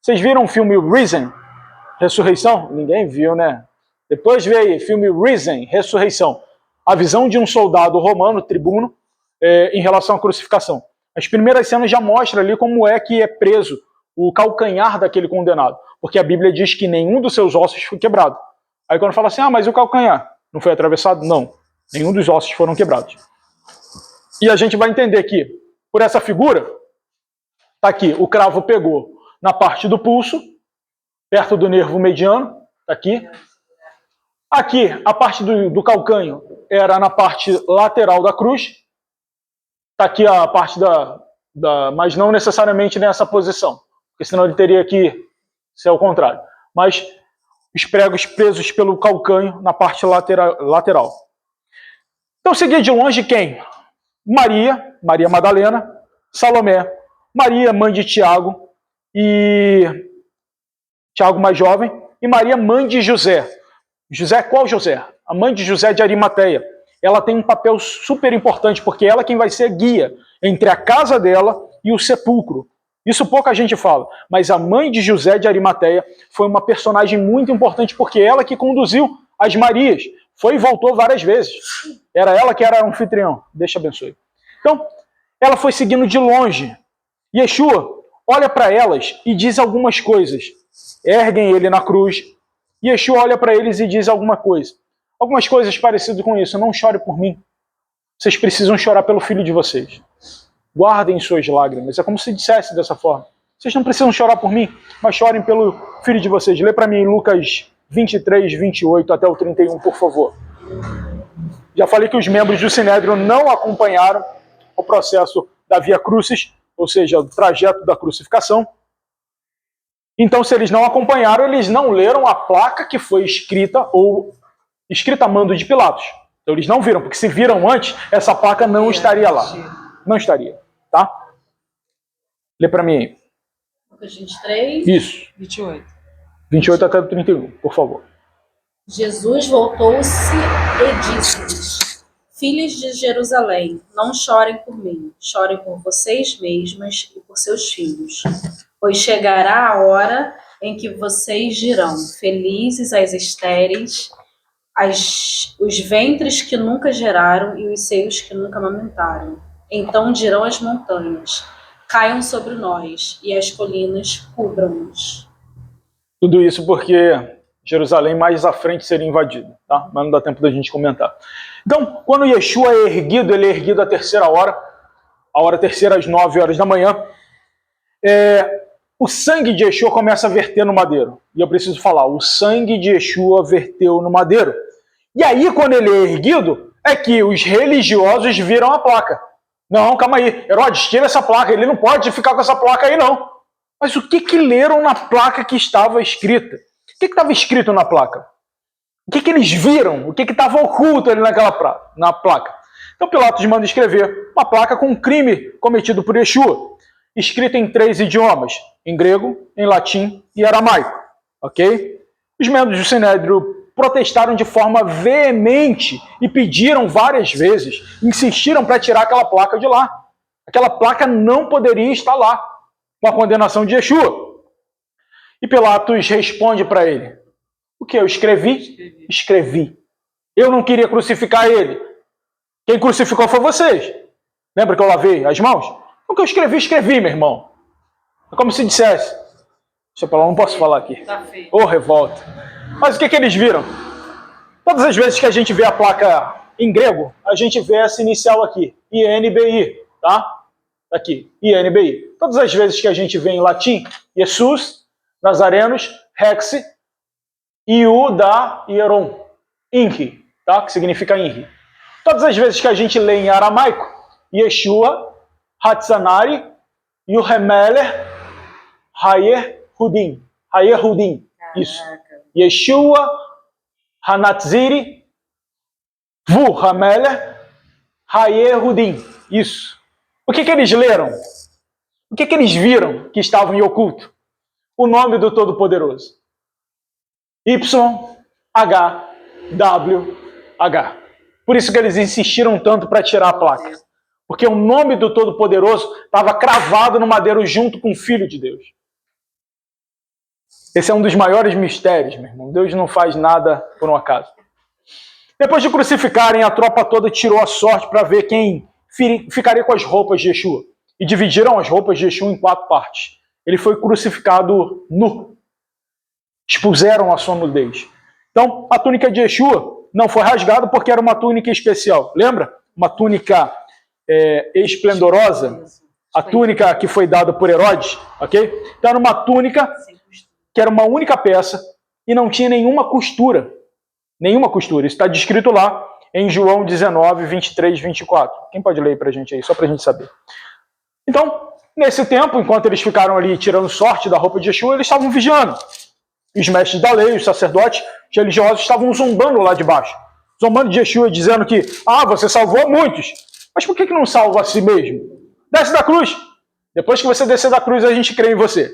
Vocês viram o filme Risen? Ressurreição? Ninguém viu, né? Depois vê aí, filme Risen, Ressurreição. A visão de um soldado romano, tribuno, em relação à crucificação. As primeiras cenas já mostram ali como é que é preso o calcanhar daquele condenado. Porque a Bíblia diz que nenhum dos seus ossos foi quebrado. Aí quando fala assim, mas o calcanhar não foi atravessado? Não, nenhum dos ossos foram quebrados. E a gente vai entender que, por essa figura, tá aqui, o cravo pegou na parte do pulso, perto do nervo mediano, tá aqui. Aqui, a parte do calcanho era na parte lateral da cruz. Tá aqui a parte mas não necessariamente nessa posição, porque senão ele teria que ser ao contrário. Mas os pregos presos pelo calcanho na parte lateral. Então seguia de longe quem? Maria Madalena, Salomé, Maria, mãe de Tiago, e Tiago mais jovem, e Maria, mãe de José. José, qual José? A mãe de José de Arimateia. Ela tem um papel super importante, porque ela é quem vai ser guia entre a casa dela e o sepulcro. Isso pouca gente fala, mas a mãe de José de Arimateia foi uma personagem muito importante, porque ela que conduziu as Marias. Foi e voltou várias vezes. Era ela que era anfitrião. Deus te abençoe. Então, ela foi seguindo de longe. Yeshua olha para elas e diz algumas coisas. Erguem ele na cruz. Yeshua olha para eles e diz alguma coisa. Algumas coisas parecidas com isso. Não chore por mim. Vocês precisam chorar pelo filho de vocês. Guardem suas lágrimas. É como se dissesse dessa forma. Vocês não precisam chorar por mim, mas chorem pelo filho de vocês. Lê para mim Lucas 23, 28 até o 31, por favor. Já falei que os membros do Sinédrio não acompanharam o processo da Via Crucis, ou seja, o trajeto da crucificação. Então, se eles não acompanharam, eles não leram a placa que foi escrita ou escrita a mando de Pilatos. Então, eles não viram, porque se viram antes, essa placa não estaria lá. Não estaria, tá? Lê para mim aí. Lucas 23. Isso. 28 até o 31, por favor. Jesus voltou-se e disse-lhes: Filhos de Jerusalém, não chorem por mim, chorem por vocês mesmas e por seus filhos. Pois chegará a hora em que vocês dirão: felizes as estéreis, os ventres que nunca geraram e os seios que nunca amamentaram. Então dirão as montanhas: caiam sobre nós, e as colinas cubram-nos. Tudo isso porque Jerusalém mais à frente seria invadida, tá? Mas não dá tempo da gente comentar. Então, quando Yeshua é erguido, ele é erguido à terceira hora, a hora terceira às 9 horas da manhã, o sangue de Yeshua começa a verter no madeiro. E eu preciso falar, o sangue de Yeshua verteu no madeiro. E aí, quando ele é erguido, é que os religiosos viram a placa. Não, calma aí, Herodes, tira essa placa, ele não pode ficar com essa placa aí, não. Mas o que leram na placa que estava escrita? O que estava escrito na placa? O que eles viram? O que estava oculto ali na placa? Então Pilatos manda escrever uma placa com um crime cometido por Yeshua, escrita em 3 idiomas, em grego, em latim e aramaico. Ok? Os membros do Sinédrio protestaram de forma veemente e pediram várias vezes, insistiram para tirar aquela placa de lá. Aquela placa não poderia estar lá, com a condenação de Yeshua. E Pilatos responde para ele: o que eu escrevi? Escrevi. Eu não queria crucificar ele. Quem crucificou foi vocês. Lembra que eu lavei as mãos? O que eu escrevi, escrevi, meu irmão. É como se dissesse. Deixa eu falar, não posso falar aqui. Ô, revolta. Mas o que eles viram? Todas as vezes que a gente vê a placa em grego, a gente vê essa inicial aqui, INBI, tá? Aqui, INBI. Todas as vezes que a gente vê em latim, Jesus, Nazarenos, Rex, Iuda, Hieron, Inri, tá? Que significa Inri. Todas as vezes que a gente lê em aramaico, Yeshua, Hatzanari, Yuhemeler, Hayer-Hudim. Hayer-Hudim, isso. Yeshua, Hanatziri, Vu Hameler, Hayer-Hudim, isso. O que eles leram? O que eles viram que estavam em oculto? O nome do Todo-Poderoso. YHWH. Por isso que eles insistiram tanto para tirar a placa. Porque o nome do Todo-Poderoso estava cravado no madeiro junto com o Filho de Deus. Esse é um dos maiores mistérios, meu irmão. Deus não faz nada por um acaso. Depois de crucificarem, a tropa toda tirou a sorte para ver quem ficaria com as roupas de Yeshua. E dividiram as roupas de Yeshua em 4 partes. Ele foi crucificado nu. Expuseram a sua nudez. Então, a túnica de Yeshua não foi rasgada porque era uma túnica especial. Lembra? Uma túnica esplendorosa. A túnica que foi dada por Herodes. Ok? Então, era uma túnica que era uma única peça e não tinha nenhuma costura. Nenhuma costura. Isso está descrito lá em João 19, 23, 24. Quem pode ler para a gente aí, só para a gente saber. Então, nesse tempo, enquanto eles ficaram ali tirando sorte da roupa de Yeshua, eles estavam vigiando. Os mestres da lei, os sacerdotes, os religiosos estavam zombando lá de baixo. Zombando de Yeshua, dizendo que, você salvou muitos. Mas por que não salva a si mesmo? Desce da cruz. Depois que você descer da cruz, a gente crê em você.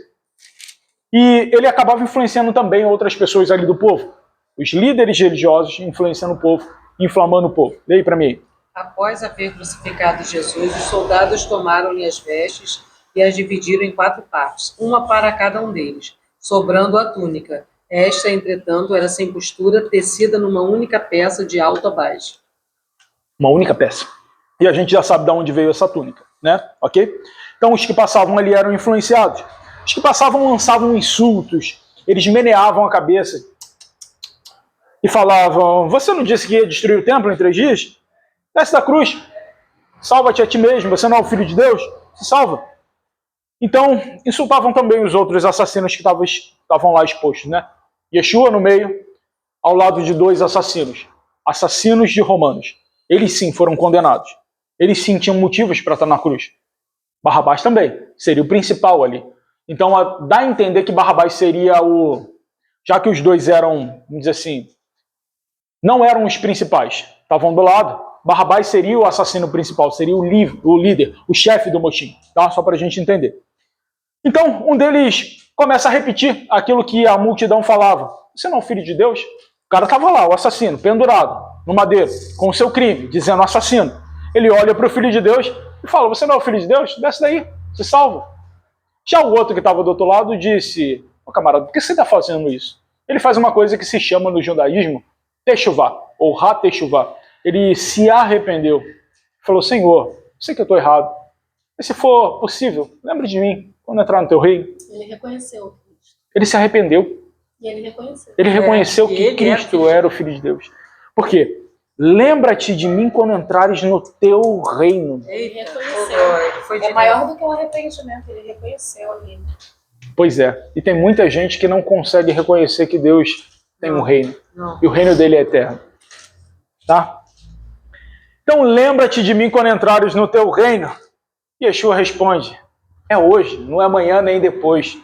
E ele acabava influenciando também outras pessoas ali do povo. Os líderes religiosos influenciando o povo, inflamando o povo. Lê aí para mim. Após haver crucificado Jesus, os soldados tomaram-lhe as vestes e as dividiram em 4 partes, uma para cada um deles, sobrando a túnica. Esta, entretanto, era sem costura, tecida numa única peça de alto a baixo. Uma única peça. E a gente já sabe de onde veio essa túnica, né? Ok? Então os que passavam ali eram influenciados. Os que passavam lançavam insultos, eles meneavam a cabeça e falavam: você não disse que ia destruir o templo em 3 dias? Desce da cruz, salva-te a ti mesmo, você não é o Filho de Deus? Se salva. Então, insultavam também os outros assassinos que estavam lá expostos, né? Yeshua no meio, ao lado de 2 assassinos. Assassinos de romanos. Eles sim foram condenados. Eles sim tinham motivos para estar na cruz. Barrabás também, seria o principal ali. Então, dá a entender que Barrabás seria já que os 2 eram, vamos dizer assim, não eram os principais, estavam do lado, Barrabás seria o assassino principal, seria o líder, o chefe do motim, tá? Só para a gente entender. Então, um deles começa a repetir aquilo que a multidão falava. Você não é o Filho de Deus? O cara estava lá, o assassino, pendurado, no madeiro, com o seu crime, dizendo assassino. Ele olha para o Filho de Deus e fala: você não é o Filho de Deus? Desce daí, se salva. Já o outro que estava do outro lado disse: camarada, por que você está fazendo isso? Ele faz uma coisa que se chama no judaísmo techuvá, ou ha-techuvá. Ele se arrependeu. Falou: Senhor, sei que eu estou errado. Mas se for possível, lembre de mim quando entrar no teu reino. Ele reconheceu. Ele se arrependeu. E ele reconheceu. Ele reconheceu que Cristo era o Filho de Deus. Por quê? Lembra-te de mim quando entrares no teu reino. Ele reconheceu. É maior do que o arrependimento. Ele reconheceu ali. Pois é. E tem muita gente que não consegue reconhecer que Deus tem um reino. Não. E o reino dele é eterno. Tá? Então lembra-te de mim quando entrares no teu reino. E Yeshua responde: é hoje, não é amanhã nem depois.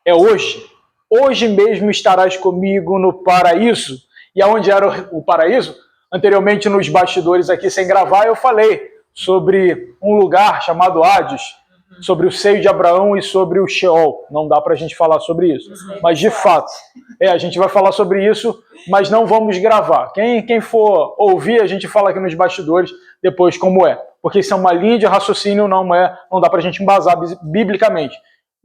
É hoje. Hoje mesmo estarás comigo no paraíso. E aonde era o paraíso? Anteriormente, nos bastidores aqui sem gravar, eu falei sobre um lugar chamado Hades, sobre o seio de Abraão e sobre o Sheol. Não dá para a gente falar sobre isso. Mas, de fato, a gente vai falar sobre isso, mas não vamos gravar. Quem for ouvir, a gente fala aqui nos bastidores depois como é. Porque isso é uma linha de raciocínio, não dá para a gente embasar biblicamente.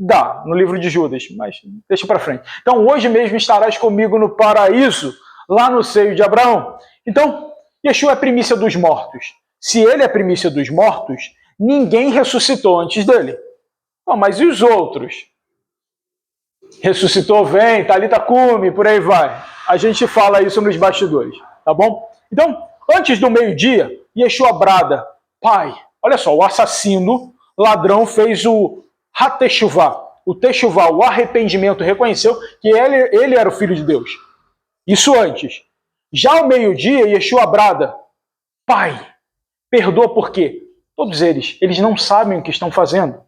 Dá, no livro de Judas, mas deixa para frente. Então, hoje mesmo estarás comigo no paraíso, lá no seio de Abraão. Então, Yeshua é a primícia dos mortos. Se ele é a primícia dos mortos, ninguém ressuscitou antes dele. Bom, mas e os outros? Ressuscitou, vem, Talita cume, por aí vai. A gente fala isso nos bastidores, tá bom? Então, antes do meio-dia, Yeshua brada, Pai, olha só, o assassino, ladrão, fez o Hateshuvá, o Teshuvá, o arrependimento, reconheceu que ele era o Filho de Deus. Isso antes. Já ao meio-dia, Yeshua brada, Pai, perdoa por quê? Todos eles não sabem o que estão fazendo.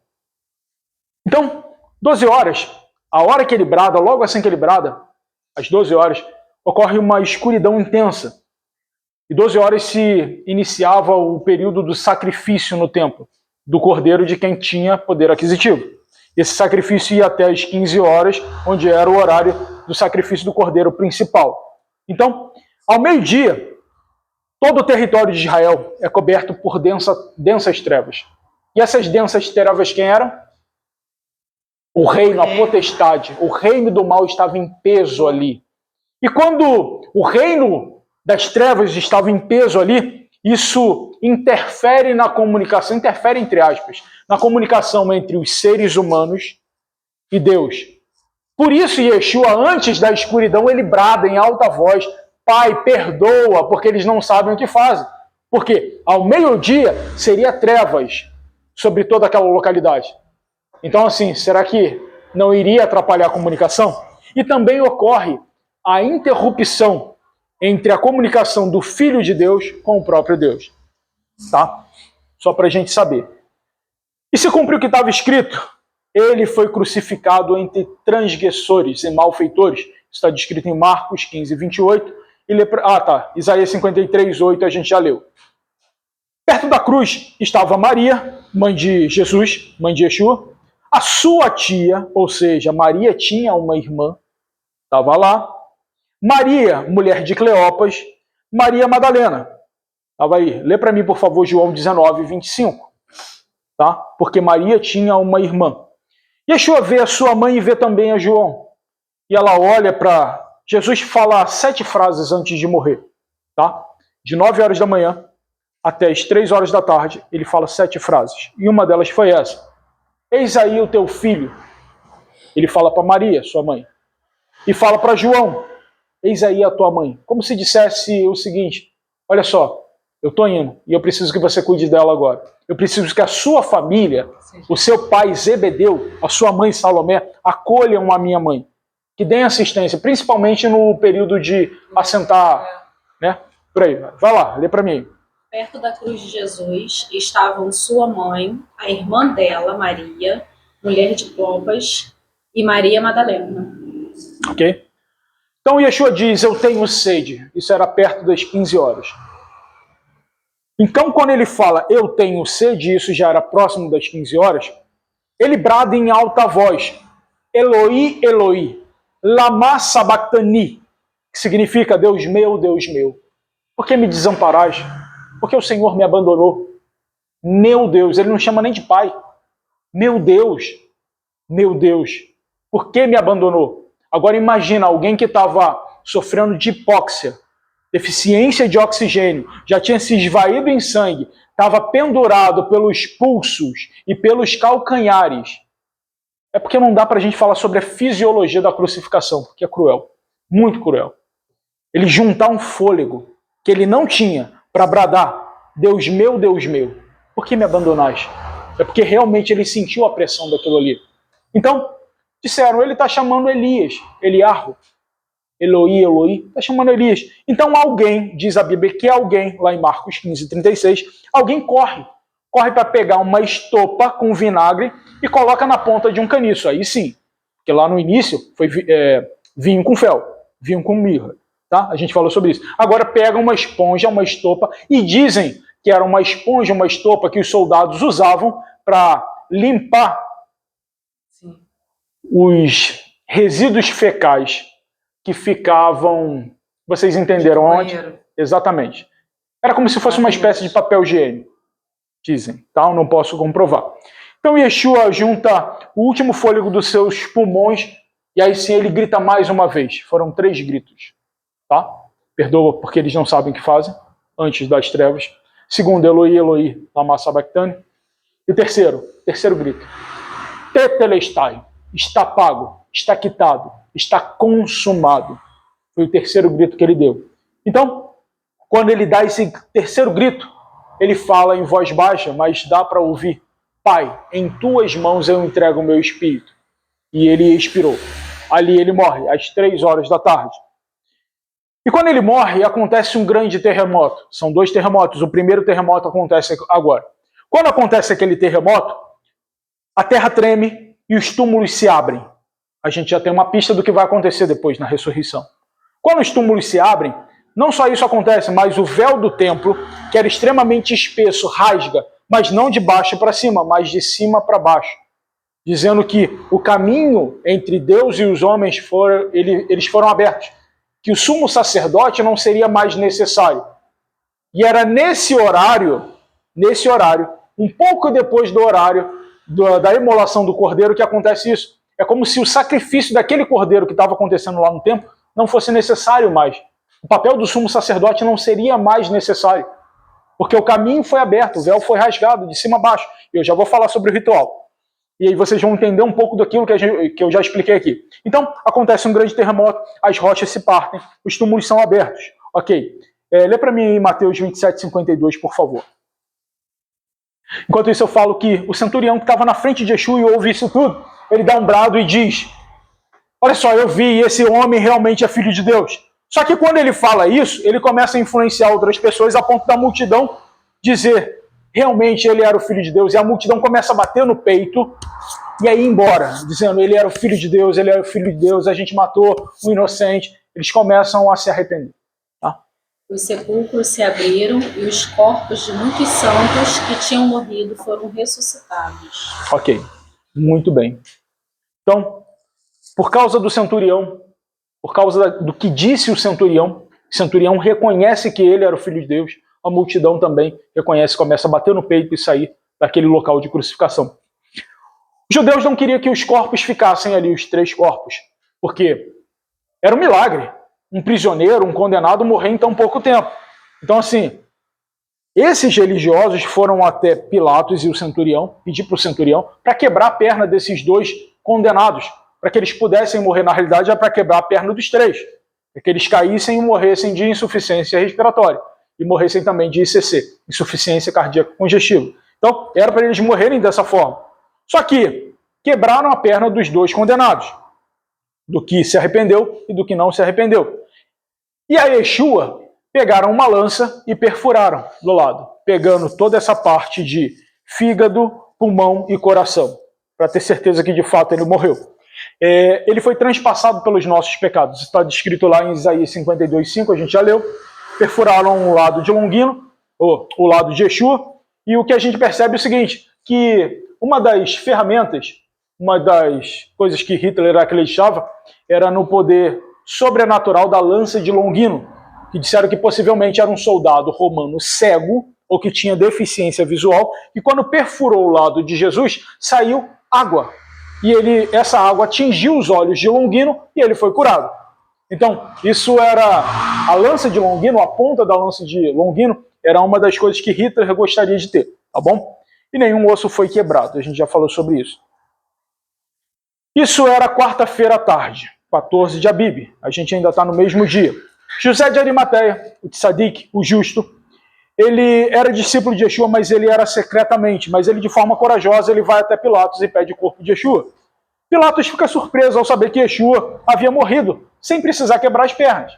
Então, 12 horas, a hora que ele brada, logo assim que ele brada, às 12 horas, ocorre uma escuridão intensa. E 12 horas se iniciava o período do sacrifício no templo, do cordeiro de quem tinha poder aquisitivo. Esse sacrifício ia até as 15 horas, onde era o horário do sacrifício do cordeiro principal. Então, ao meio-dia, todo o território de Israel é coberto por densas trevas. E essas densas trevas quem eram? O reino, a potestade, o reino do mal estava em peso ali. E quando o reino das trevas estava em peso ali, isso interfere na comunicação, interfere entre aspas, na comunicação entre os seres humanos e Deus. Por isso, Yeshua, antes da escuridão, ele brada em alta voz, Pai, perdoa, porque eles não sabem o que fazem. Porque ao meio-dia seria trevas sobre toda aquela localidade. Então, assim, será que não iria atrapalhar a comunicação? E também ocorre a interrupção entre a comunicação do Filho de Deus com o próprio Deus. Tá? Só para a gente saber. E se cumpriu o que estava escrito? Ele foi crucificado entre transgressores e malfeitores. Isso está descrito em Marcos 15, 28. Isaías 53, 8 a gente já leu. Perto da cruz estava Maria, mãe de Jesus, mãe de Yeshua. A sua tia, ou seja, Maria tinha uma irmã, estava lá. Maria, mulher de Cleopas. Maria Madalena. Estava aí. Lê para mim, por favor, João 19, 25. Tá? Porque Maria tinha uma irmã. Yeshua vê a sua mãe e vê também a João. E ela olha para Jesus falar 7 frases antes de morrer. Tá? De 9 horas da manhã até as 3 horas da tarde, ele fala 7 frases. E uma delas foi essa. Eis aí o teu filho. Ele fala para Maria, sua mãe. E fala para João. Eis aí a tua mãe. Como se dissesse o seguinte. Olha só, eu estou indo e eu preciso que você cuide dela agora. Eu preciso que a sua família, o seu pai Zebedeu, a sua mãe Salomé, acolham a minha mãe. Que deem assistência, principalmente no período de assentar, né? Por aí, vai lá, lê para mim. Perto da cruz de Jesus estavam sua mãe, a irmã dela, Maria, mulher de Clopas, e Maria Madalena. Ok? Então Yeshua diz, eu tenho sede. Isso era perto das 15 horas. Então quando ele fala, eu tenho sede, isso já era próximo das 15 horas, ele brada em alta voz, Eloi, Eloi, lama sabachthani, que significa, Deus meu, por que me desamparaste? Porque o Senhor me abandonou. Meu Deus, ele não chama nem de pai. Meu Deus, por que me abandonou? Agora imagina alguém que estava sofrendo de hipóxia, deficiência de oxigênio, já tinha se esvaído em sangue, estava pendurado pelos pulsos e pelos calcanhares. É porque não dá para a gente falar sobre a fisiologia da crucificação, porque é cruel, muito cruel. Ele juntar um fôlego que ele não tinha para bradar, Deus meu, por que me abandonaste? É porque realmente ele sentiu a pressão daquilo ali. Então, disseram, ele está chamando Elias, Eliarro, Eloi, está chamando Elias. Então alguém, diz a Bíblia que alguém, lá em Marcos 15, 36, alguém corre para pegar uma estopa com vinagre e coloca na ponta de um caniço. Aí sim, porque lá no início foi vinho com fel, vinho com mirra. Tá? A gente falou sobre isso. Agora pega uma esponja, uma estopa, e dizem que era uma esponja, uma estopa que os soldados usavam para limpar os resíduos fecais que ficavam... Vocês entenderam onde? Exatamente. Era como se fosse uma espécie de papel higiênico, dizem. Tá? Eu não posso comprovar. Então Yeshua junta o último fôlego dos seus pulmões e aí sim ele grita mais uma vez. Foram 3 gritos. Tá? Perdoa porque eles não sabem o que fazem antes das trevas. Segundo, Eloi, Eloi, lama sabachthani. E terceiro grito. Tetelestai, está pago, está quitado, está consumado. Foi o terceiro grito que ele deu. Então, quando ele dá esse terceiro grito, ele fala em voz baixa, mas dá para ouvir. Pai, em tuas mãos eu entrego o meu espírito. E ele expirou. Ali ele morre, às 3 horas da tarde. E quando ele morre, acontece um grande terremoto. São 2 terremotos. O primeiro terremoto acontece agora. Quando acontece aquele terremoto, a terra treme e os túmulos se abrem. A gente já tem uma pista do que vai acontecer depois na ressurreição. Quando os túmulos se abrem, não só isso acontece, mas o véu do templo, que era extremamente espesso, rasga, mas não de baixo para cima, mas de cima para baixo. Dizendo que o caminho entre Deus e os homens eles foram abertos. Que o sumo sacerdote não seria mais necessário. E era nesse horário, um pouco depois do horário da imolação do cordeiro, que acontece isso. É como se o sacrifício daquele cordeiro que estava acontecendo lá no templo não fosse necessário mais. O papel do sumo sacerdote não seria mais necessário. Porque o caminho foi aberto, o véu foi rasgado de cima a baixo. E eu já vou falar sobre o ritual. E aí vocês vão entender um pouco daquilo que eu já expliquei aqui. Então, acontece um grande terremoto, as rochas se partem, os túmulos são abertos. Ok. Lê para mim Mateus 27, 52, por favor. Enquanto isso eu falo que o centurião que estava na frente de Yeshua e ouve isso tudo, ele dá um brado e diz, olha só, eu vi, esse homem realmente é filho de Deus. Só que quando ele fala isso, ele começa a influenciar outras pessoas a ponto da multidão dizer, realmente ele era o filho de Deus. E a multidão começa a bater no peito e aí ir embora, dizendo, ele era o filho de Deus, ele era o filho de Deus, a gente matou um inocente. Eles começam a se arrepender. Tá? Os sepulcros se abriram e os corpos de muitos santos que tinham morrido foram ressuscitados. Ok, muito bem. Então, por causa do centurião, por causa do que disse o centurião reconhece que ele era o filho de Deus, a multidão também reconhece, começa a bater no peito e sair daquele local de crucificação. Os judeus não queriam que os corpos ficassem ali, os 3 corpos, porque era um milagre, um prisioneiro, um condenado morrer em tão pouco tempo. Então, assim, esses religiosos foram até Pilatos e o centurião, pedir para o centurião, para quebrar a perna desses 2 condenados, para que eles pudessem morrer, na realidade, é para quebrar a perna dos 3, para que eles caíssem e morressem de insuficiência respiratória, e morressem também de ICC, insuficiência cardíaca congestiva. Então, era para eles morrerem dessa forma. Só que quebraram a perna dos 2 condenados, do que se arrependeu e do que não se arrependeu. E a Yeshua pegaram uma lança e perfuraram do lado, pegando toda essa parte de fígado, pulmão e coração, para ter certeza que de fato ele morreu. Ele foi transpassado pelos nossos pecados. Isso está descrito lá em Isaías 52:5, a gente já leu. Perfuraram o lado de Longino, o lado de Yeshua, e o que a gente percebe é o seguinte, que uma das ferramentas, uma das coisas que Hitler acreditava, era no poder sobrenatural da lança de Longino, que disseram que possivelmente era um soldado romano cego, ou que tinha deficiência visual, e quando perfurou o lado de Jesus, saiu água. E essa água atingiu os olhos de Longino e ele foi curado. Então, isso era a lança de Longino, a ponta da lança de Longino, era uma das coisas que Hitler gostaria de ter, tá bom? E nenhum osso foi quebrado, a gente já falou sobre isso. Isso era quarta-feira à tarde, 14 de Abib, a gente ainda está no mesmo dia. José de Arimateia, o tzadik, o justo, ele era discípulo de Yeshua, mas ele era secretamente, mas ele de forma corajosa, ele vai até Pilatos e pede o corpo de Yeshua. Pilatos fica surpreso ao saber que Yeshua havia morrido, sem precisar quebrar as pernas.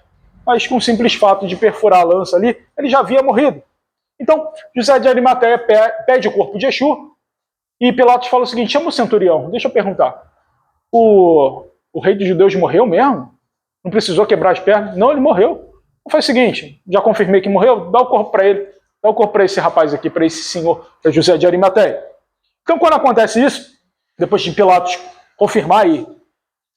Mas com o simples fato de perfurar a lança ali, ele já havia morrido. Então, José de Arimateia pede o corpo de Yeshua, e Pilatos fala o seguinte, chama o centurião, deixa eu perguntar, o rei dos judeus morreu mesmo? Não precisou quebrar as pernas? Não, ele morreu. Faz o seguinte, já confirmei que morreu, dá o corpo para ele, dá o corpo para esse rapaz aqui, para esse senhor, para José de Arimateia. Então, quando acontece isso, depois de Pilatos confirmar e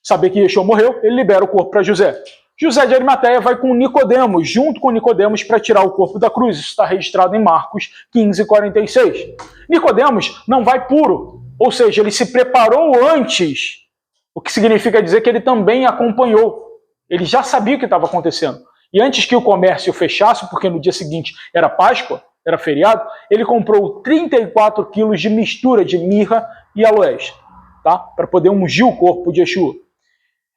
saber que Yeshua morreu, ele libera o corpo para José. José de Arimateia vai com Nicodemos, junto com Nicodemos, para tirar o corpo da cruz. Isso está registrado em Marcos 15:46. Nicodemos não vai puro, Ou seja, ele se preparou antes, o que significa dizer que ele também acompanhou. Ele já sabia o que estava acontecendo. E antes que o comércio fechasse, porque no dia seguinte era Páscoa, era feriado, ele comprou 34 quilos de mistura de mirra e aloés, tá? Para poder ungir o corpo de Yeshua.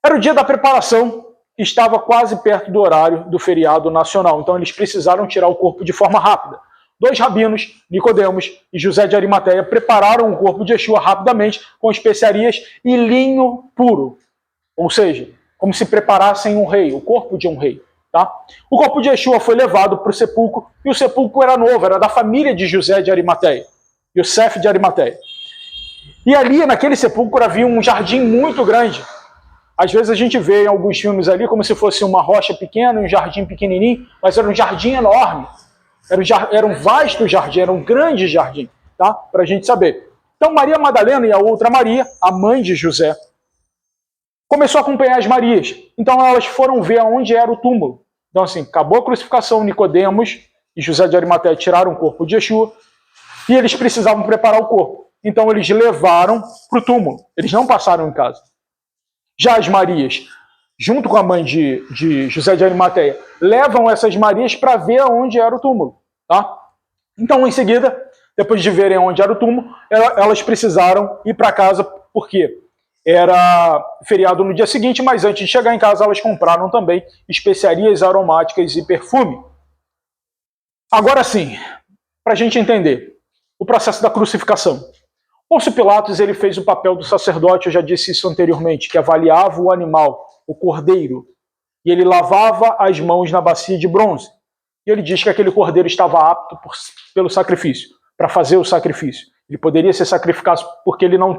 Era o dia da preparação, estava quase perto do horário do feriado nacional, então eles precisaram tirar o corpo de forma rápida. 2 rabinos, Nicodemos e José de Arimateia, prepararam o corpo de Yeshua rapidamente com especiarias e linho puro, ou seja, como se preparassem um rei, o corpo de um rei. Tá? O corpo de Yeshua foi levado para o sepulcro, e o sepulcro era novo, era da família de José de Arimateia, Yosef de Arimateia. E ali, naquele sepulcro, havia um jardim muito grande. Às vezes a gente vê em alguns filmes ali como se fosse uma rocha pequena, um jardim pequenininho, mas era um jardim enorme. Era um vasto jardim, era um grande jardim, tá? Para a gente saber. Então Maria Madalena e a outra Maria, a mãe de José, começou a acompanhar as Marias. Então elas foram ver aonde era o túmulo. Então assim, acabou a crucificação, Nicodemos e José de Arimateia tiraram o corpo de Yeshua e eles precisavam preparar o corpo. Então eles levaram para o túmulo. Eles não passaram em casa. Já as Marias, junto com a mãe de José de Arimateia, levam essas Marias para ver aonde era o túmulo. Tá? Então, em seguida, depois de verem onde era o túmulo, elas precisaram ir para casa, porque era feriado no dia seguinte, mas antes de chegar em casa, elas compraram também especiarias aromáticas e perfume. Agora sim, para a gente entender o processo da crucificação. Pôncio Pilatos ele fez o papel do sacerdote, eu já disse isso anteriormente, que avaliava o animal, o cordeiro, e ele lavava as mãos na bacia de bronze. E ele diz que aquele cordeiro estava apto pelo sacrifício, para fazer o sacrifício. Ele poderia ser sacrificado porque ele não